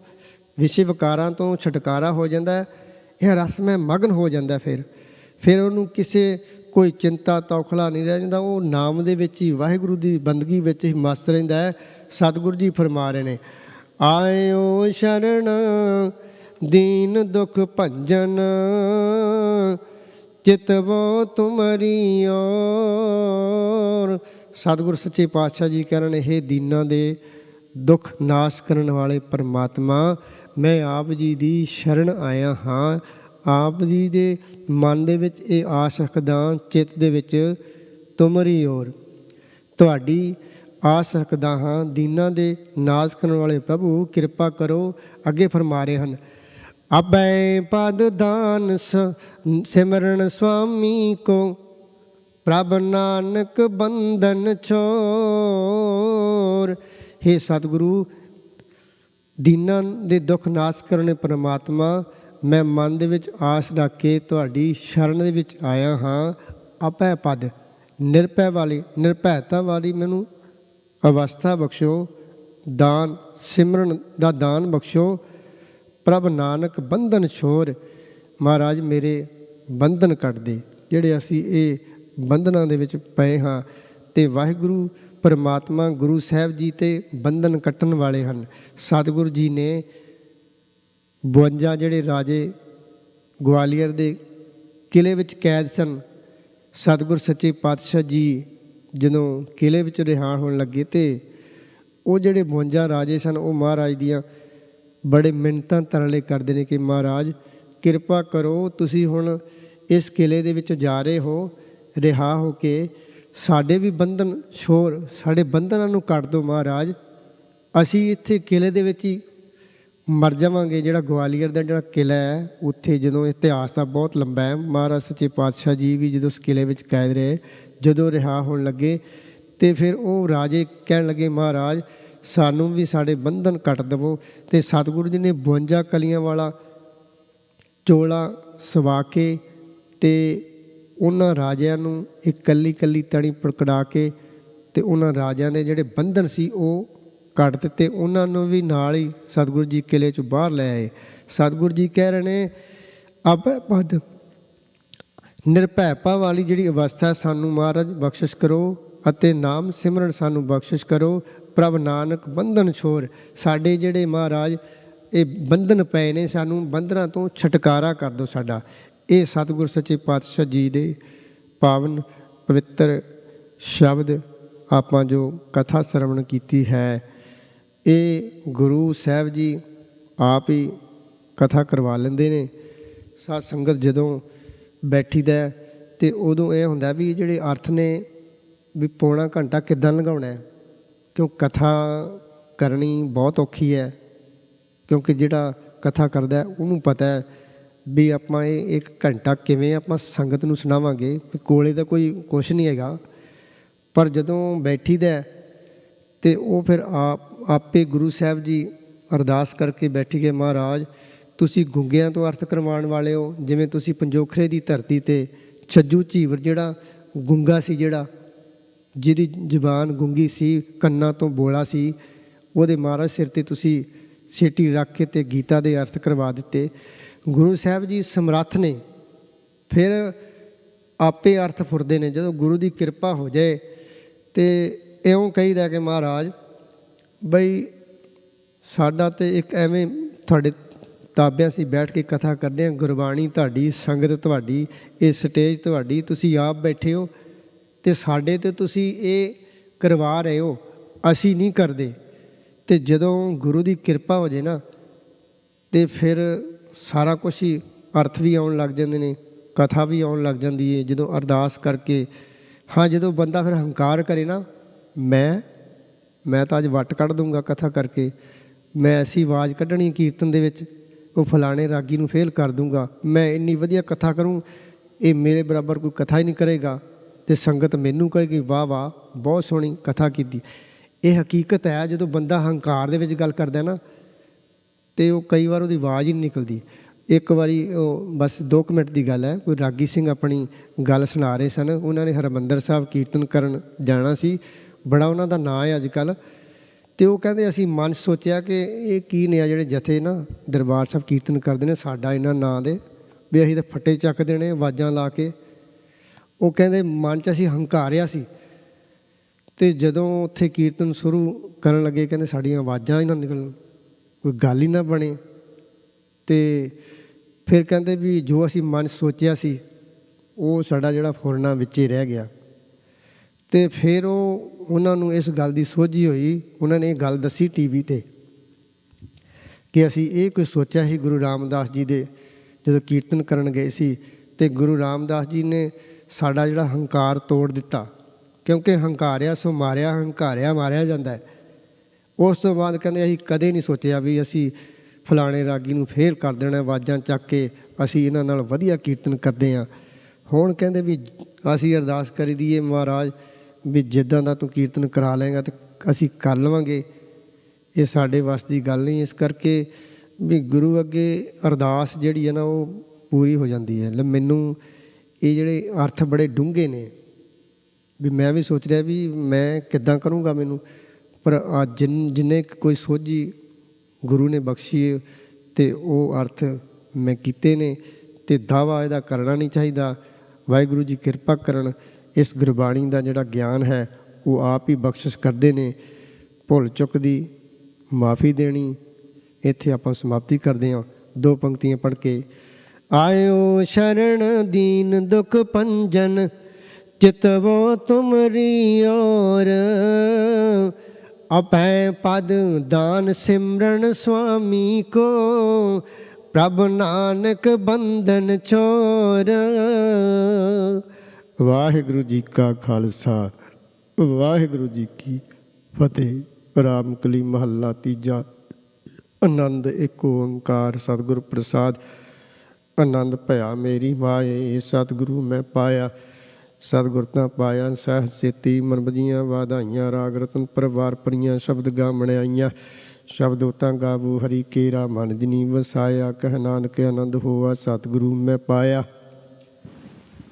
ਵਿਸ਼ੇ ਵਿਕਾਰਾਂ ਤੋਂ ਛੁਟਕਾਰਾ ਹੋ ਜਾਂਦਾ, ਇਹ ਰਸ ਮੈਂ ਮਗਨ ਹੋ ਜਾਂਦਾ। ਫਿਰ ਉਹਨੂੰ ਕਿਸੇ ਕੋਈ ਚਿੰਤਾ ਤੌਖਲਾ ਨਹੀਂ ਰਹਿ ਜਾਂਦਾ। ਉਹ ਨਾਮ ਦੇ ਵਿੱਚ ਹੀ, ਵਾਹਿਗੁਰੂ ਦੀ ਬੰਦਗੀ ਵਿੱਚ ਹੀ ਮਸਤ ਰਹਿੰਦਾ ਹੈ। ਸਤਿਗੁਰੂ ਜੀ ਫਰਮਾ ਰਹੇ ਨੇ, ਆਇਓ ਸ਼ਰਨ ਦੀਨ ਦੁਖ ਭੰਜਨ, ਚਿਤਵੋ ਤੁਮਰੀ ਔਰ। ਸਤਿਗੁਰੂ ਸੱਚੇ ਪਾਤਸ਼ਾਹ ਜੀ ਕਹਿ ਰਹੇ ਨੇ, ਹੇ ਦੀਨਾਂ ਦੇ ਦੁੱਖ ਨਾਸ਼ ਕਰਨ ਵਾਲੇ ਪਰਮਾਤਮਾ, ਮੈਂ ਆਪ ਜੀ ਦੀ ਸ਼ਰਨ ਆਇਆ ਹਾਂ। ਆਪ ਜੀ ਦੇ ਮਨ ਦੇ ਵਿੱਚ ਇਹ ਆਸ ਰੱਖਦਾ, ਚਿੱਤ ਦੇ ਵਿੱਚ ਤੁਮਰੀ ਔਰ, ਤੁਹਾਡੀ ਆਸ ਰੱਖਦਾ ਹਾਂ। ਦੀਨਾਂ ਦੇ ਨਾਸ਼ ਕਰਨ ਵਾਲੇ ਪ੍ਰਭੂ ਕਿਰਪਾ ਕਰੋ। ਅੱਗੇ ਫਰਮਾ ਰਹੇ ਹਨ, ਅਬੈ ਪਦ ਦਾਨ ਸਿਮਰਨ ਸੁਆਮੀ ਕੋ, ਪ੍ਰਭ ਨਾਨਕ ਬੰਧਨ ਛੋਰ। ਹੇ ਸਤਿਗੁਰੂ, ਦੀਨਾਂ ਦੇ ਦੁੱਖ ਨਾਸ਼ ਕਰਨ ਪਰਮਾਤਮਾ, ਮੈਂ ਮਨ ਦੇ ਵਿੱਚ ਆਸ ਰੱਖ ਕੇ ਤੁਹਾਡੀ ਸ਼ਰਨ ਦੇ ਵਿੱਚ ਆਇਆ ਹਾਂ। ਅਭੈ ਪਦ, ਨਿਰਭੈ ਵਾਲੀ, ਨਿਰਭੈਤਾ ਵਾਲੀ ਮੈਨੂੰ ਅਵਸਥਾ ਬਖਸ਼ੋ, ਦਾਨ ਸਿਮਰਨ ਦਾ ਦਾਨ ਬਖਸ਼ੋ। ਪ੍ਰਭ ਨਾਨਕ ਬੰਧਨ ਛੋਰ, ਮਹਾਰਾਜ ਮੇਰੇ ਬੰਧਨ ਕੱਟ ਦੇ, ਜਿਹੜੇ ਅਸੀਂ ਇਹ ਬੰਧਨਾਂ ਦੇ ਵਿੱਚ ਪਏ ਹਾਂ। ਅਤੇ ਵਾਹਿਗੁਰੂ ਪਰਮਾਤਮਾ ਗੁਰੂ ਸਾਹਿਬ ਜੀ ਤੇ ਬੰਧਨ ਕੱਟਣ ਵਾਲੇ ਹਨ। ਸਤਿਗੁਰੂ ਜੀ ਨੇ 52 ਜਿਹੜੇ ਰਾਜੇ ਗਵਾਲੀਅਰ ਦੇ ਕਿਲ੍ਹੇ ਵਿੱਚ ਕੈਦ ਸਨ, ਸਤਿਗੁਰ ਸੱਚੇ ਪਾਤਸ਼ਾਹ ਜੀ ਜਦੋਂ ਕਿਲ੍ਹੇ ਵਿੱਚ ਰਿਹਾਅ ਹੋਣ ਲੱਗੇ, ਅਤੇ ਉਹ ਜਿਹੜੇ 52 ਰਾਜੇ ਸਨ, ਉਹ ਮਹਾਰਾਜ ਦੀਆਂ ਬੜੇ ਮਿੰਨਤਾਂ ਤਰਲੇ ਕਰਦੇ ਨੇ ਕਿ ਮਹਾਰਾਜ ਕਿਰਪਾ ਕਰੋ, ਤੁਸੀਂ ਹੁਣ ਇਸ ਕਿਲ੍ਹੇ ਦੇ ਵਿੱਚ ਜਾ ਰਹੇ ਹੋ ਰਿਹਾਅ ਹੋ ਕੇ, ਸਾਡੇ ਵੀ ਬੰਧਨ ਛੋਰ, ਸਾਡੇ ਬੰਧਨਾਂ ਨੂੰ ਕੱਟ ਦਿਓ ਮਹਾਰਾਜ, ਅਸੀਂ ਇੱਥੇ ਕਿਲ੍ਹੇ ਦੇ ਵਿੱਚ ਹੀ ਮਰ ਜਾਵਾਂਗੇ। ਜਿਹੜਾ ਗਵਾਲੀਅਰ ਦਾ ਜਿਹੜਾ ਕਿਲ੍ਹਾ ਹੈ, ਉੱਥੇ ਜਦੋਂ ਇਤਿਹਾਸ ਦਾ ਬਹੁਤ ਲੰਬਾ ਹੈ, ਮਹਾਰਾਜ ਸੱਚੇ ਪਾਤਸ਼ਾਹ ਜੀ ਵੀ ਜਦੋਂ ਉਸ ਕਿਲ੍ਹੇ ਵਿੱਚ ਕੈਦ ਰਹੇ, ਜਦੋਂ ਰਿਹਾਅ ਹੋਣ ਲੱਗੇ, ਅਤੇ ਫਿਰ ਉਹ ਰਾਜੇ ਕਹਿਣ ਲੱਗੇ ਮਹਾਰਾਜ ਸਾਨੂੰ ਵੀ ਸਾਡੇ ਬੰਧਨ ਕੱਟ ਦੇਵੋ। ਅਤੇ ਸਤਿਗੁਰੂ ਜੀ ਨੇ 52 ਕਲੀਆਂ ਵਾਲਾ ਚੋਲਾ ਸਵਾ ਕੇ, ਅਤੇ ਉਹਨਾਂ ਰਾਜਿਆਂ ਨੂੰ ਇਕੱਲੀ ਇਕੱਲੀ ਤਣੀ ਪਕੜਾ ਕੇ, ਅਤੇ ਉਹਨਾਂ ਰਾਜਿਆਂ ਦੇ ਜਿਹੜੇ ਬੰਧਨ ਸੀ ਉਹ ਕੱਟ ਦਿੱਤੇ। ਉਹਨਾਂ ਨੂੰ ਵੀ ਨਾਲ ਹੀ ਸਤਿਗੁਰੂ ਜੀ ਕਿਲ੍ਹੇ 'ਚੋਂ ਬਾਹਰ ਲੈ ਆਏ। ਸਤਿਗੁਰੂ ਜੀ ਕਹਿ ਰਹੇ ਨੇ, ਅਭੈ ਪਦ, ਨਿਰਭੈਤਾ ਵਾਲੀ ਜਿਹੜੀ ਅਵਸਥਾ ਸਾਨੂੰ ਮਹਾਰਾਜ ਬਖਸ਼ਿਸ਼ ਕਰੋ, ਅਤੇ ਨਾਮ ਸਿਮਰਨ ਸਾਨੂੰ ਬਖਸ਼ਿਸ਼ ਕਰੋ। ਪ੍ਰਭ ਨਾਨਕ ਬੰਧਨ ਛੋਰ, ਸਾਡੇ ਜਿਹੜੇ ਮਹਾਰਾਜ ਇਹ ਬੰਧਨ ਪਏ ਨੇ, ਸਾਨੂੰ ਬੰਧਨਾਂ ਤੋਂ ਛੁਟਕਾਰਾ ਕਰ ਦਿਓ ਸਾਡਾ। ਇਹ ਸਤਿਗੁਰ ਸੱਚੇ ਪਾਤਸ਼ਾਹ ਜੀ ਦੇ ਪਾਵਨ ਪਵਿੱਤਰ ਸ਼ਬਦ ਆਪਾਂ ਜੋ ਕਥਾ ਸਰਵਣ ਕੀਤੀ ਹੈ, ਇਹ ਗੁਰੂ ਸਾਹਿਬ ਜੀ ਆਪ ਹੀ ਕਥਾ ਕਰਵਾ ਲੈਂਦੇ ਨੇ। ਸਾਧ ਸੰਗਤ ਜਦੋਂ ਬੈਠੀਦਾ ਅਤੇ ਉਦੋਂ ਇਹ ਹੁੰਦਾ ਵੀ ਜਿਹੜੇ ਅਰਥ ਨੇ ਵੀ ਪੌਣਾ ਘੰਟਾ ਕਿੱਦਾਂ ਲੰਘਾਉਣਾ, ਕਿਉਂ ਕਰਨੀ ਬਹੁਤ ਔਖੀ ਹੈ, ਕਿਉਂਕਿ ਜਿਹੜਾ ਕਥਾ ਕਰਦਾ ਉਹਨੂੰ ਪਤਾ ਹੈ ਵੀ ਆਪਾਂ ਇਹ 1 ਘੰਟਾ ਕਿਵੇਂ ਆਪਾਂ ਸੰਗਤ ਨੂੰ ਸੁਣਾਵਾਂਗੇ। ਕੋਲੇ ਦਾ ਕੋਈ ਕੁਛ ਨਹੀਂ ਹੈਗਾ, ਪਰ ਜਦੋਂ ਬੈਠੀਦਾ ਅਤੇ ਉਹ ਫਿਰ ਆਪੇ ਗੁਰੂ ਸਾਹਿਬ ਜੀ ਅਰਦਾਸ ਕਰਕੇ ਬੈਠੀ ਗਏ, ਮਹਾਰਾਜ ਤੁਸੀਂ ਗੁੰਗਿਆਂ ਤੋਂ ਅਰਥ ਕਰਵਾਉਣ ਵਾਲੇ ਹੋ। ਜਿਵੇਂ ਤੁਸੀਂ ਪੰਜੋਖਰੇ ਦੀ ਧਰਤੀ 'ਤੇ ਛੱਜੂ ਝੀਵਰ ਜਿਹੜਾ ਗੁੰਗਾ ਸੀ, ਜਿਹੜਾ ਜਿਹਦੀ ਜ਼ੁਬਾਨ ਗੁੰਗੀ ਸੀ, ਕੰਨਾਂ ਤੋਂ ਬੋਲਾ ਸੀ, ਉਹਦੇ ਮਹਾਰਾਜ ਸਿਰ 'ਤੇ ਤੁਸੀਂ ਸੀਟੀ ਰੱਖ ਕੇ ਅਤੇ ਗੀਤਾ ਦੇ ਅਰਥ ਕਰਵਾ ਦਿੱਤੇ। ਗੁਰੂ ਸਾਹਿਬ ਜੀ ਸਮਰੱਥ ਨੇ, ਫਿਰ ਆਪੇ ਅਰਥ ਫੁਰਦੇ ਨੇ। ਜਦੋਂ ਗੁਰੂ ਦੀ ਕਿਰਪਾ ਹੋ ਜਾਏ ਅਤੇ ਇਉਂ ਕਹੀਦਾ ਕਿ ਮਹਾਰਾਜ ਬਈ ਸਾਡਾ ਤਾਂ ਇੱਕ ਐਵੇਂ ਤੁਹਾਡੇ ਤਾਬਿਆਂ ਅਸੀਂ ਬੈਠ ਕੇ ਕਥਾ ਕਰਦੇ ਹਾਂ, ਗੁਰਬਾਣੀ ਤੁਹਾਡੀ, ਸੰਗਤ ਤੁਹਾਡੀ, ਇਹ ਸਟੇਜ ਤੁਹਾਡੀ, ਤੁਸੀਂ ਆਪ ਬੈਠੇ ਹੋ ਅਤੇ ਸਾਡੇ 'ਤੇ ਤੁਸੀਂ ਇਹ ਕਰਵਾ ਰਹੇ ਹੋ, ਅਸੀਂ ਨਹੀਂ ਕਰਦੇ। ਅਤੇ ਜਦੋਂ ਗੁਰੂ ਦੀ ਕਿਰਪਾ ਹੋ ਜਾਏ ਨਾ ਅਤੇ ਫਿਰ ਸਾਰਾ ਕੁਛ ਹੀ ਅਰਥ ਵੀ ਆਉਣ ਲੱਗ ਜਾਂਦੇ ਨੇ, ਕਥਾ ਵੀ ਆਉਣ ਲੱਗ ਜਾਂਦੀ ਹੈ। ਜਦੋਂ ਅਰਦਾਸ ਕਰਕੇ, ਹਾਂ ਜਦੋਂ ਬੰਦਾ ਫਿਰ ਹੰਕਾਰ ਕਰੇ ਨਾ, ਮੈਂ ਤਾਂ ਅੱਜ ਵੱਟ ਕੱਢ ਦੂੰਗਾ ਕਥਾ ਕਰਕੇ, ਮੈਂ ਐਸੀ ਆਵਾਜ਼ ਕੱਢਣੀ ਕੀਰਤਨ ਦੇ ਵਿੱਚ, ਉਹ ਫਲਾਣੇ ਰਾਗੀ ਨੂੰ ਫੇਲ ਕਰ ਦੂੰਗਾ, ਮੈਂ ਇੰਨੀ ਵਧੀਆ ਕਥਾ ਕਰੂੰ, ਇਹ ਮੇਰੇ ਬਰਾਬਰ ਕੋਈ ਕਥਾ ਹੀ ਨਹੀਂ ਕਰੇਗਾ, ਅਤੇ ਸੰਗਤ ਮੈਨੂੰ ਕਹੇਗੀ ਵਾਹ ਵਾਹ ਬਹੁਤ ਸੋਹਣੀ ਕਥਾ ਕੀਤੀ। ਇਹ ਹਕੀਕਤ ਹੈ। ਜਦੋਂ ਬੰਦਾ ਹੰਕਾਰ ਦੇ ਵਿੱਚ ਗੱਲ ਕਰਦਾ ਨਾ ਅਤੇ ਉਹ ਕਈ ਵਾਰ ਉਹਦੀ ਆਵਾਜ਼ ਹੀ ਨਹੀਂ ਨਿਕਲਦੀ। ਇੱਕ ਵਾਰੀ ਉਹ ਬਸ 2 ਮਿੰਟ ਦੀ ਗੱਲ ਹੈ, ਕੋਈ ਰਾਗੀ ਸਿੰਘ ਆਪਣੀ ਗੱਲ ਸੁਣਾ ਰਹੇ ਸਨ। ਉਹਨਾਂ ਨੇ ਹਰਿਮੰਦਰ ਸਾਹਿਬ ਕੀਰਤਨ ਕਰਨ ਜਾਣਾ ਸੀ, ਬੜਾ ਉਹਨਾਂ ਦਾ ਨਾਂ ਹੈ ਅੱਜ ਕੱਲ੍ਹ। ਅਤੇ ਉਹ ਕਹਿੰਦੇ ਅਸੀਂ ਮਨ ਸੋਚਿਆ ਕਿ ਇਹ ਕੀ ਨੇ ਆ ਜਿਹੜੇ ਜਥੇ ਨਾ ਦਰਬਾਰ ਸਾਹਿਬ ਕੀਰਤਨ ਕਰਦੇ ਨੇ, ਸਾਡਾ ਇਹਨਾਂ ਨਾਂ ਦੇ ਵੀ ਅਸੀਂ ਤਾਂ ਫੱਟੇ ਚੱਕ ਦੇਣੇ ਆਵਾਜ਼ਾਂ ਲਾ ਕੇ। ਉਹ ਕਹਿੰਦੇ ਮਨ 'ਚ ਅਸੀਂ ਹੰਕਾਰਿਆ ਸੀ, ਅਤੇ ਜਦੋਂ ਉੱਥੇ ਕੀਰਤਨ ਸ਼ੁਰੂ ਕਰਨ ਲੱਗੇ ਕਹਿੰਦੇ ਸਾਡੀਆਂ ਆਵਾਜ਼ਾਂ ਹੀ ਨਾ ਨਿਕਲਣ, ਕੋਈ ਗੱਲ ਹੀ ਨਾ ਬਣੇ। ਅਤੇ ਫਿਰ ਕਹਿੰਦੇ ਵੀ ਜੋ ਅਸੀਂ ਮਨ ਸੋਚਿਆ ਸੀ ਉਹ ਸਾਡਾ ਜਿਹੜਾ ਫੁਰਨਾ ਵਿੱਚ ਹੀ ਰਹਿ ਗਿਆ। ਅਤੇ ਫਿਰ ਉਹਨਾਂ ਨੂੰ ਇਸ ਗੱਲ ਦੀ ਸੋਝੀ ਹੋਈ, ਉਹਨਾਂ ਨੇ ਇਹ ਗੱਲ ਦੱਸੀ TV 'ਤੇ ਕਿ ਅਸੀਂ ਇਹ ਕੁਝ ਸੋਚਿਆ ਸੀ ਗੁਰੂ ਰਾਮਦਾਸ ਜੀ ਦੇ ਜਦੋਂ ਕੀਰਤਨ ਕਰਨ ਗਏ ਸੀ, ਅਤੇ ਗੁਰੂ ਰਾਮਦਾਸ ਜੀ ਨੇ ਸਾਡਾ ਜਿਹੜਾ ਹੰਕਾਰ ਤੋੜ ਦਿੱਤਾ, ਕਿਉਂਕਿ ਹੰਕਾਰਿਆ ਸੋ ਮਾਰਿਆ, ਹੰਕਾਰਿਆ ਮਾਰਿਆ ਜਾਂਦਾ ਹੈ। ਉਸ ਤੋਂ ਬਾਅਦ ਕਹਿੰਦੇ ਅਸੀਂ ਕਦੇ ਨਹੀਂ ਸੋਚਿਆ ਵੀ ਅਸੀਂ ਫਲਾਣੇ ਰਾਗੀ ਨੂੰ ਫੇਲ ਕਰ ਦੇਣਾ, ਆਵਾਜ਼ਾਂ ਚੱਕ ਕੇ ਅਸੀਂ ਇਹਨਾਂ ਨਾਲ ਵਧੀਆ ਕੀਰਤਨ ਕਰਦੇ ਹਾਂ। ਹੁਣ ਕਹਿੰਦੇ ਵੀ ਅਸੀਂ ਅਰਦਾਸ ਕਰੀ ਦੀਏ ਮਹਾਰਾਜ ਵੀ ਜਿੱਦਾਂ ਦਾ ਤੂੰ ਕੀਰਤਨ ਕਰਾ ਲਏਗਾ ਤਾਂ ਅਸੀਂ ਕਰ ਲਵਾਂਗੇ, ਇਹ ਸਾਡੇ ਵੱਸ ਦੀ ਗੱਲ ਨਹੀਂ। ਇਸ ਕਰਕੇ ਵੀ ਗੁਰੂ ਅੱਗੇ ਅਰਦਾਸ ਜਿਹੜੀ ਹੈ ਨਾ ਉਹ ਪੂਰੀ ਹੋ ਜਾਂਦੀ ਹੈ। ਮੈਨੂੰ ਇਹ ਜਿਹੜੇ ਅਰਥ ਬੜੇ ਡੂੰਘੇ ਨੇ, ਵੀ ਮੈਂ ਵੀ ਸੋਚ ਰਿਹਾ ਵੀ ਮੈਂ ਕਿੱਦਾਂ ਕਰੂੰਗਾ ਮੈਨੂੰ, ਪਰ ਜਿੰਨੇ ਕੋਈ ਸੋਝੀ ਗੁਰੂ ਨੇ ਬਖਸ਼ੀ ਹੈ ਅਤੇ ਉਹ ਅਰਥ ਮੈਂ ਕੀਤੇ ਨੇ। ਅਤੇ ਦਾਵਾ ਇਹਦਾ ਕਰਨਾ ਨਹੀਂ ਚਾਹੀਦਾ। ਵਾਹਿਗੁਰੂ ਜੀ ਕਿਰਪਾ ਕਰਨ, ਇਸ ਗੁਰਬਾਣੀ ਦਾ ਜਿਹੜਾ ਗਿਆਨ ਹੈ ਉਹ ਆਪ ਹੀ ਬਖਸ਼ਿਸ਼ ਕਰਦੇ ਨੇ। ਭੁੱਲ ਚੁੱਕ ਦੀ ਮਾਫੀ ਦੇਣੀ। ਇੱਥੇ ਆਪਾਂ ਸਮਾਪਤੀ ਕਰਦੇ ਹਾਂ 2 ਪੰਕਤੀਆਂ ਪੜ੍ਹ ਕੇ। ਆਇਓ ਸ਼ਰਨ ਦੀਨ ਦੁਖ ਭੰਜਨ, ਚਿਤਵੋ ਤੁਮਰੀ ਔਰ, अपै पद दान सिमरन स्वामी को, प्रभ नानक बंधन छोर। वाहिगुरु जी का खालसा, वाहिगुरु जी की फतेह। रामकली महला तीजा। आनंद एक ओंकार सतगुर प्रसाद, आनंद भया मेरी माए, सतगुरु मैं पाया। सतगुर तां पाया सह सेती, मन बजियां वाधाइयां, राग रतन परवार परियां, शब्द गा मणियाइयां। शब्द उतां गावो हरि केरा, मन जिनी वसाया। कह नानक आनंद होआ, सतगुरु मैं पाया।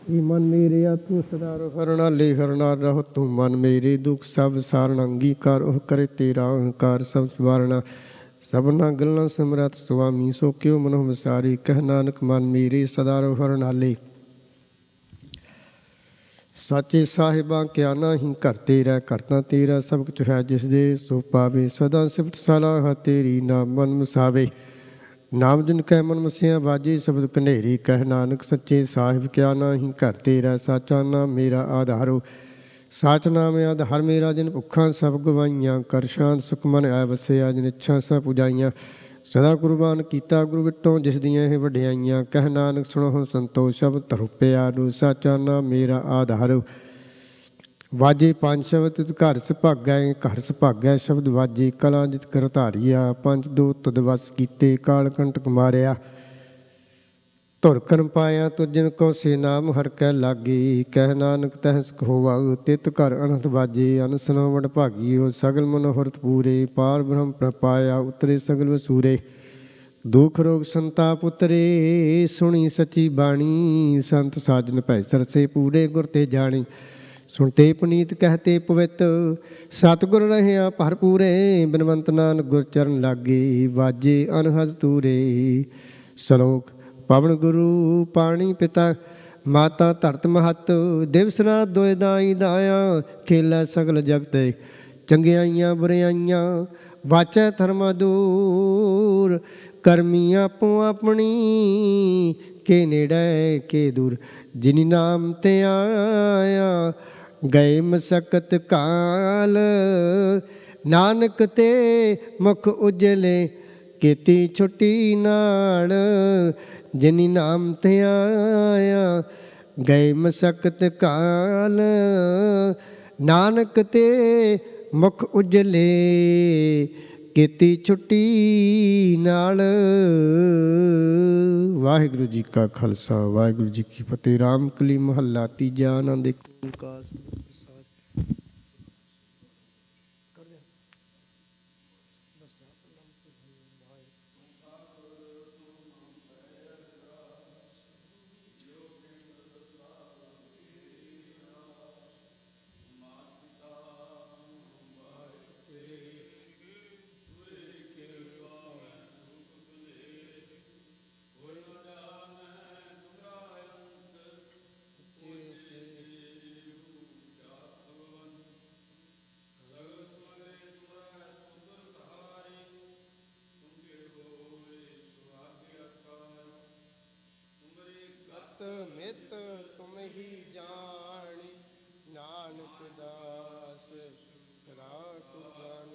ये मन मेरे तू सदा हरणाले, हरना रहो तू मन मेरे, दुख सब सारण अंगीकार, ओह करे तेरा अहंकार सब सवारणा। सबना गल्लां समरथ स्वामी, सो क्यों मनो विसारी। कह नानक मन मेरे सदा हरणाले। साचे साहिबा क्या नाही घर तेरा, करता तेरा सब कुछ है जिस दे सो पावे। सदा सिफत सलाह तेरी, नाम मन मसावे। नाम जिन कह मन मसिया बाजे, शब्द कनेरी। कह नानक सच्चे साहिब क्या नाही घर तेरा, साचा नाम मेरा आधारो। साच नाम आधार मेरा, जिन भुखा सब गवाइयां। कर शांत सुख मन आ वसिया, जिन इच्छा सब पुजाइयां। सदा कुर्बान कीता गुरु विटों, जिस दियां हे वड्याइयां। कह नानक सुनो संतोष सब धरो प्यारो, साचा नाम मेरा आधारो। ਵਾਜੇ ਪੰਜ ਸ਼ਬਦ ਤਿਤ ਘਰ ਸੁਭਾਗੈ, ਘਰ ਸੁਭਾਗੈ ਸ਼ਬਦ ਵਾਜੇ, ਕਲਾ ਜਿਤ ਕਰ ਧਾਰੀਆ, ਪੰਜ ਦੋ ਤੁਧ ਵਸ ਕੀਤੇ, ਕਾਲ ਕੰਟਕ ਮਾਰਿਆ। ਧੁਰ ਕਰਮ ਪਾਇਆ ਤੁਜਨ ਕੋ ਸੇ ਨਾਮ ਹਰ ਕੈ ਲਾਗੇ, ਕਹਿ ਨਾਨਕ ਤਹਿ ਸੁਖ ਹੋਵਾ, ਤਿਤ ਘਰ ਅਨੰਤ ਵਾਜੇ। ਅਨਸਨੋ ਵਡ ਭਾਗੀਓ, ਸਗਲ ਮਨੋਹਰਤ ਪੂਰੇ, ਪਾਰ ਬ੍ਰਹਮ ਪ੍ਰਪਾਇਆ, ਉਤਰੇ ਸਗਲ ਵਸੂਰੇ। ਦੁਖ ਰੋਗ ਸੰਤਾਪ ਉਤਰੇ, ਸੁਣੀ ਸੱਚੀ ਬਾਣੀ, ਸੰਤ ਸਾਜਨ ਭੈ ਸਰਸੇ ਪੂਰੇ, ਗੁਰ ਤੇ ਜਾਣੀ। ਸੁਣਤੇ ਪੁਨੀਤ ਕਹਤੇ ਪਵਿੱਤ, ਸਤਿਗੁਰ ਰਹਿਆ ਭਰਪੂਰੇ, ਬਿਨਵੰਤ ਨਾਨਕ ਗੁਰ ਚਰਨ ਲਾਗੇ, ਵਾਜੇ ਅਨਹਦ ਤੂਰੇ। ਸ਼ਲੋਕ। ਪਵਨ ਗੁਰੂ ਪਾਣੀ ਪਿਤਾ, ਮਾਤਾ ਧਰਤ ਮਹੱਤ, ਦਿਵਸ ਰਾਤ ਦੋਇ ਦਾਈ ਦਾਇਆ, ਖੇਲਾ ਸਗਲ ਜਗਤ। ਚੰਗਿਆਈਆਂ ਬੁਰਿਆਈਆਂ ਵਾਚੈ ਧਰਮ ਦੂਰ, ਕਰਮੀ ਆਪੋ ਆਪਣੀ, ਕੇ ਨੇੜੇ ਕੇ ਦੂਰ। ਜਿਨੀ ਨਾਮ ਤੇ ਆਇਆ, ਗਏ ਮਸਕਤ ਕਾਲ, ਨਾਨਕ ਤੇ ਮੁਖ ਉਜਲੇ, ਕੀਤੀ ਛੁੱਟੀ ਨਾਲ। ਜਿਨੀ ਨਾਮ ਤੇ ਆਇਆ, ਗਏ ਮਸਕਤ ਕਾਲ, ਨਾਨਕ ਤੇ ਮੁਖ ਉਜਲੇ, ਕੀਤੀ ਛੁੱਟੀ ਨਾਲ। ਵਾਹਿਗੁਰੂ ਜੀ ਕਾ ਖਾਲਸਾ, ਵਾਹਿਗੁਰੂ ਜੀ ਕੀ ਫਤਿਹ। ਰਾਮ ਕਲੀ ਮਹੱਲਾ ਤੀਜਾ। ਆਨੰਦ ਏਕ ਓੰਕਾਰ ਸਤਿਗੁਰ ਪ੍ਰਸਾਦਿ। ਮਿਤ ਤੁਮ ਹੀ ਜਾਣੀ, ਨਾਨਕ ਦਾਸ ਰਾਖ ਬਾਣੀ।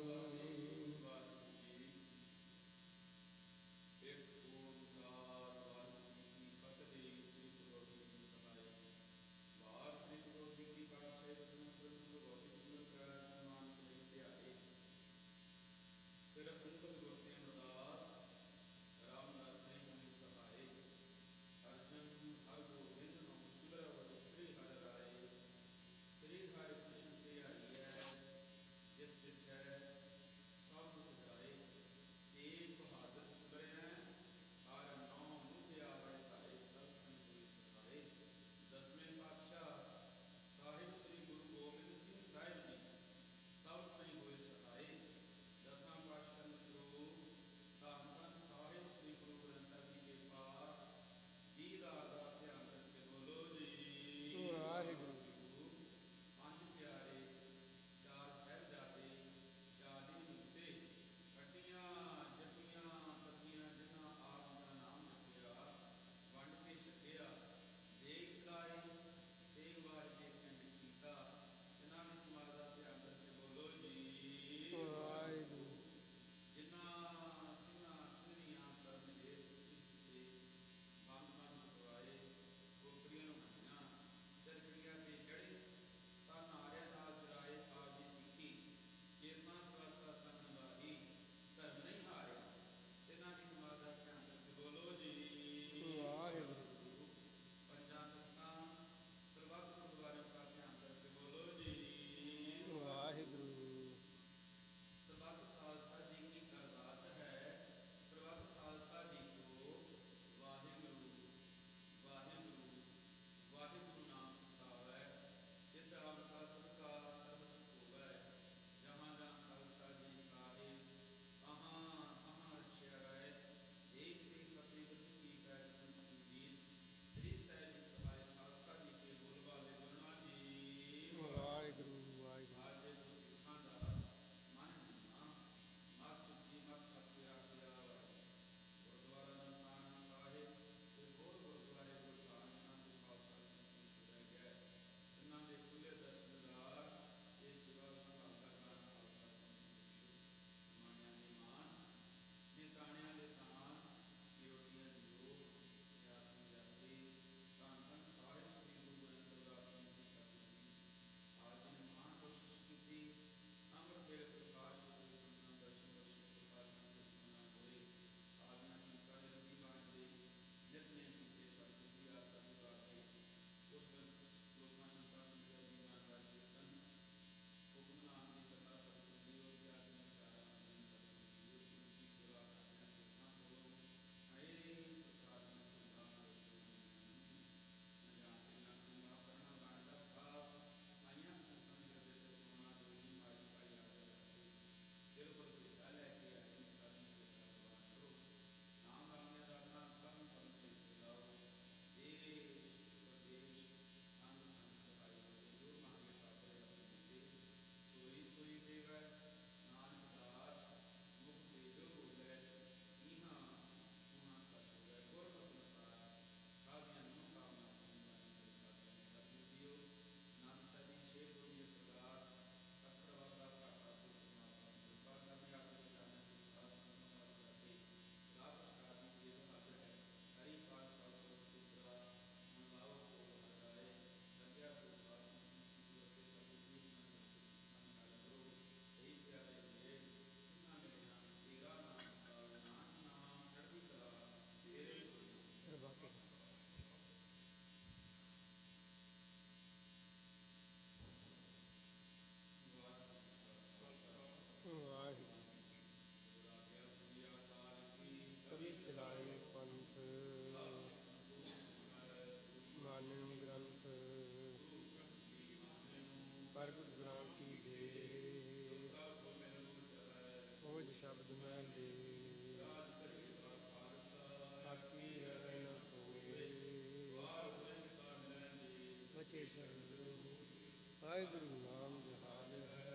ਵਾਹਿਗੁਰੂ ਨਾਮ ਜਹਾਨ ਹੈ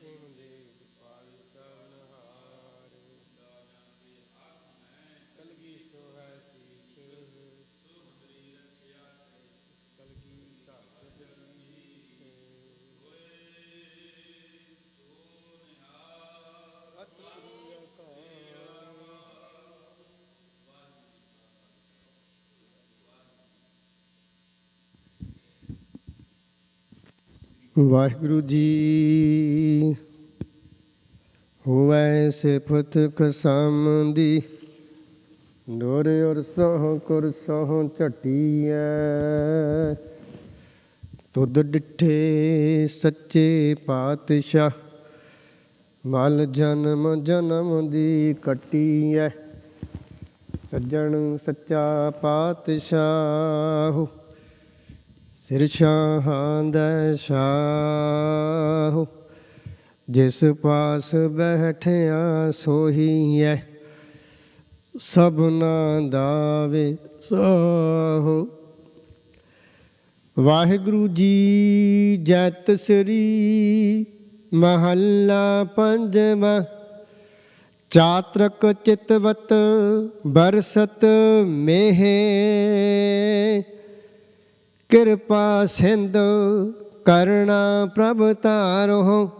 ਸਿਮ ਦੇ ਗੋਪਾਲ ਕਰਨਹਾਰ ਕਲਗੀ ਸੋ ਹੈ ਸੀਸ ਕਲਗੀ ਧਾਤ ਜਗੀਸ ਸਤਿ ਸ੍ਰੀ ਅਕਾਲ। ਵਾਹਿਗੁਰੂ ਜੀ ਹੋਵੈ ਸਿਫਤ ਖਸਮ ਦੀ ਡੋਰ ਔਰ ਸਹੁ ਕੁਰ ਸਹੁ ਝਟੀਐ ਤੁਧ ਡਿਠੇ ਸੱਚੇ ਪਾਤਸ਼ਾਹ ਮਲ ਜਨਮ ਜਨਮ ਦੀ ਕੱਟੀਐ ਸੱਜਣ ਸੱਚਾ ਪਾਤਸ਼ਾਹ ਸਿਰ ਸ਼ਾਹਾਂ ਦਾ ਸ਼ਾਹ ਜਿਸ ਪਾਸ ਬੈਠਿਆ ਸੋਹੀ ਹੈ ਸਭਨਾ ਦਾ ਵਿਸਾਹੋ। ਵਾਹਿਗੁਰੂ ਜੀ ਜੈਤ ਸ੍ਰੀ ਮਹੱਲਾ ਪੰਜਵਾਂ ਚਾਤ੍ਰਿਕ ਚਿਤਵਤ ਬਰਸਤ ਮੇਹੇ ਕਿਰਪਾ ਸਿੰਧ ਕਰੁਣਾ ਪ੍ਰਭ ਤਾਰੋ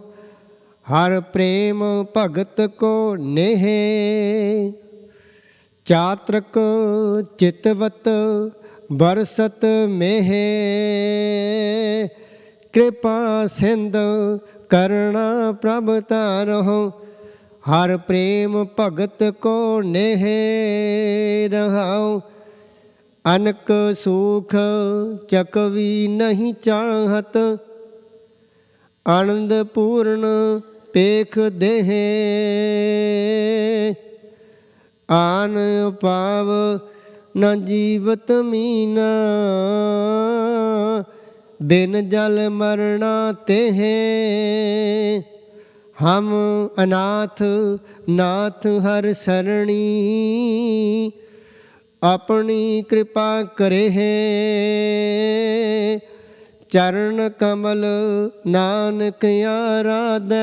ਹਰ ਪ੍ਰੇਮ ਭਗਤ ਕੋ ਨੇਹ ਚਾਤ੍ਰਿਕ ਚਿਤਵਤ ਬਰਸਤ ਮੇਹ ਕਿਰਪਾ ਸਿੰਧ ਕਰੁਣਾ ਪ੍ਰਭ ਤਾਰੋ ਹਰ ਪ੍ਰੇਮ ਭਗਤ ਕੋ ਨੇਹ ਰਹਾਉ ਅਨਕ ਸੂਖ ਚਕਵੀ ਨਹੀਂ ਚਾਹਤ ਆਨੰਦ ਪੂਰਨ ਪੇਖ ਦੇਹ ਆਨ ਉਪਾਵ ਨ ਜੀਵਤ ਮੀਨਾ ਬਿਨ ਜਲ ਮਰਣਾ ਤੇਹ ਹਮ ਅਨਾਥ ਨਾਥ ਹਰ ਸਰਣੀ ਆਪਣੀ ਕਿਰਪਾ ਕਰੇ ਚਰਨ ਕਮਲ ਨਾਨਕ ਆਰਾਧੈ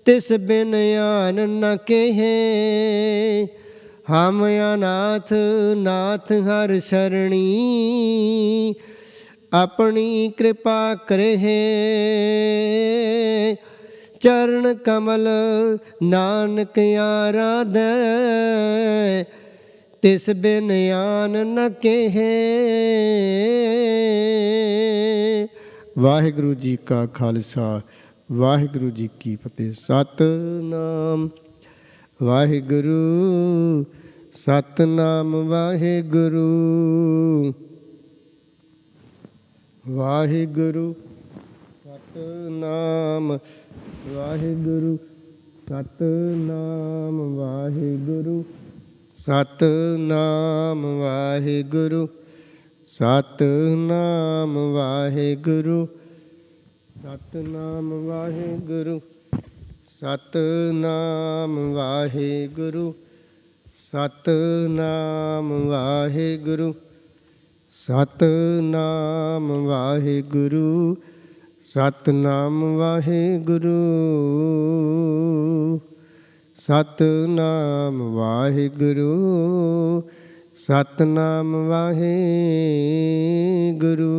ਤਿਸ ਬਿਨ ਆਨ ਨ ਕਹੇ ਹਮ ਅਨਾਥ ਨਾਥ ਹਰ ਸਰਣੀ ਆਪਣੀ ਕਿਰਪਾ ਕਰੇ ਚਰਨ ਕਮਲ ਨਾਨਕ ਆਰਾਧੈ ਤਿਸ ਬਿਨ ਆਨ ਨ ਕਹੇ। ਵਾਹਿਗੁਰੂ ਜੀ ਕਾ ਖਾਲਸਾ ਵਾਹਿਗੁਰੂ ਜੀ ਕੀ ਫਤਿਹ। ਸਤਿਨਾਮ ਵਾਹਿਗੁਰੂ ਸਤਿਨਾਮ ਵਾਹਿਗੁਰੂ ਵਾਹਿਗੁਰੂ ਸਤਿਨਾਮ ਵਾਹਿਗੁਰੂ ਸਤਿਨਾਮ ਵਾਹਿਗੁਰੂ ਸਤਿਨਾਮ ਵਾਹਿਗੁਰੂ ਸਤਿਨਾਮ ਵਾਹਿਗੁਰੂ ਸਤਿਨਾਮ ਵਾਹਿਗੁਰੂ ਸਤਿਨਾਮ ਵਾਹਿਗੁਰੂ ਸਤਿਨਾਮ ਵਾਹਿਗੁਰੂ ਸਤਿਨਾਮ ਵਾਹਿਗੁਰੂ ਸਤਿਨਾਮ ਵਾਹਿਗੁਰੂ ਸਤਿਨਾਮ ਵਾਹਿਗੁਰੂ ਸਤਿਨਾਮ ਵਾਹਿਗੁਰੂ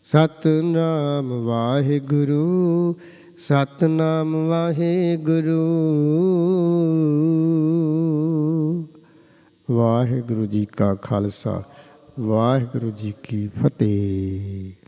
ਸਤਿਨਾਮ ਵਾਹਿਗੁਰੂ ਸਤਿਨਾਮ ਵਾਹਿਗੁਰੂ। ਵਾਹਿਗੁਰੂ ਜੀ ਕਾ ਖਾਲਸਾ ਵਾਹਿਗੁਰੂ ਜੀ ਕੀ ਫਤਿਹ।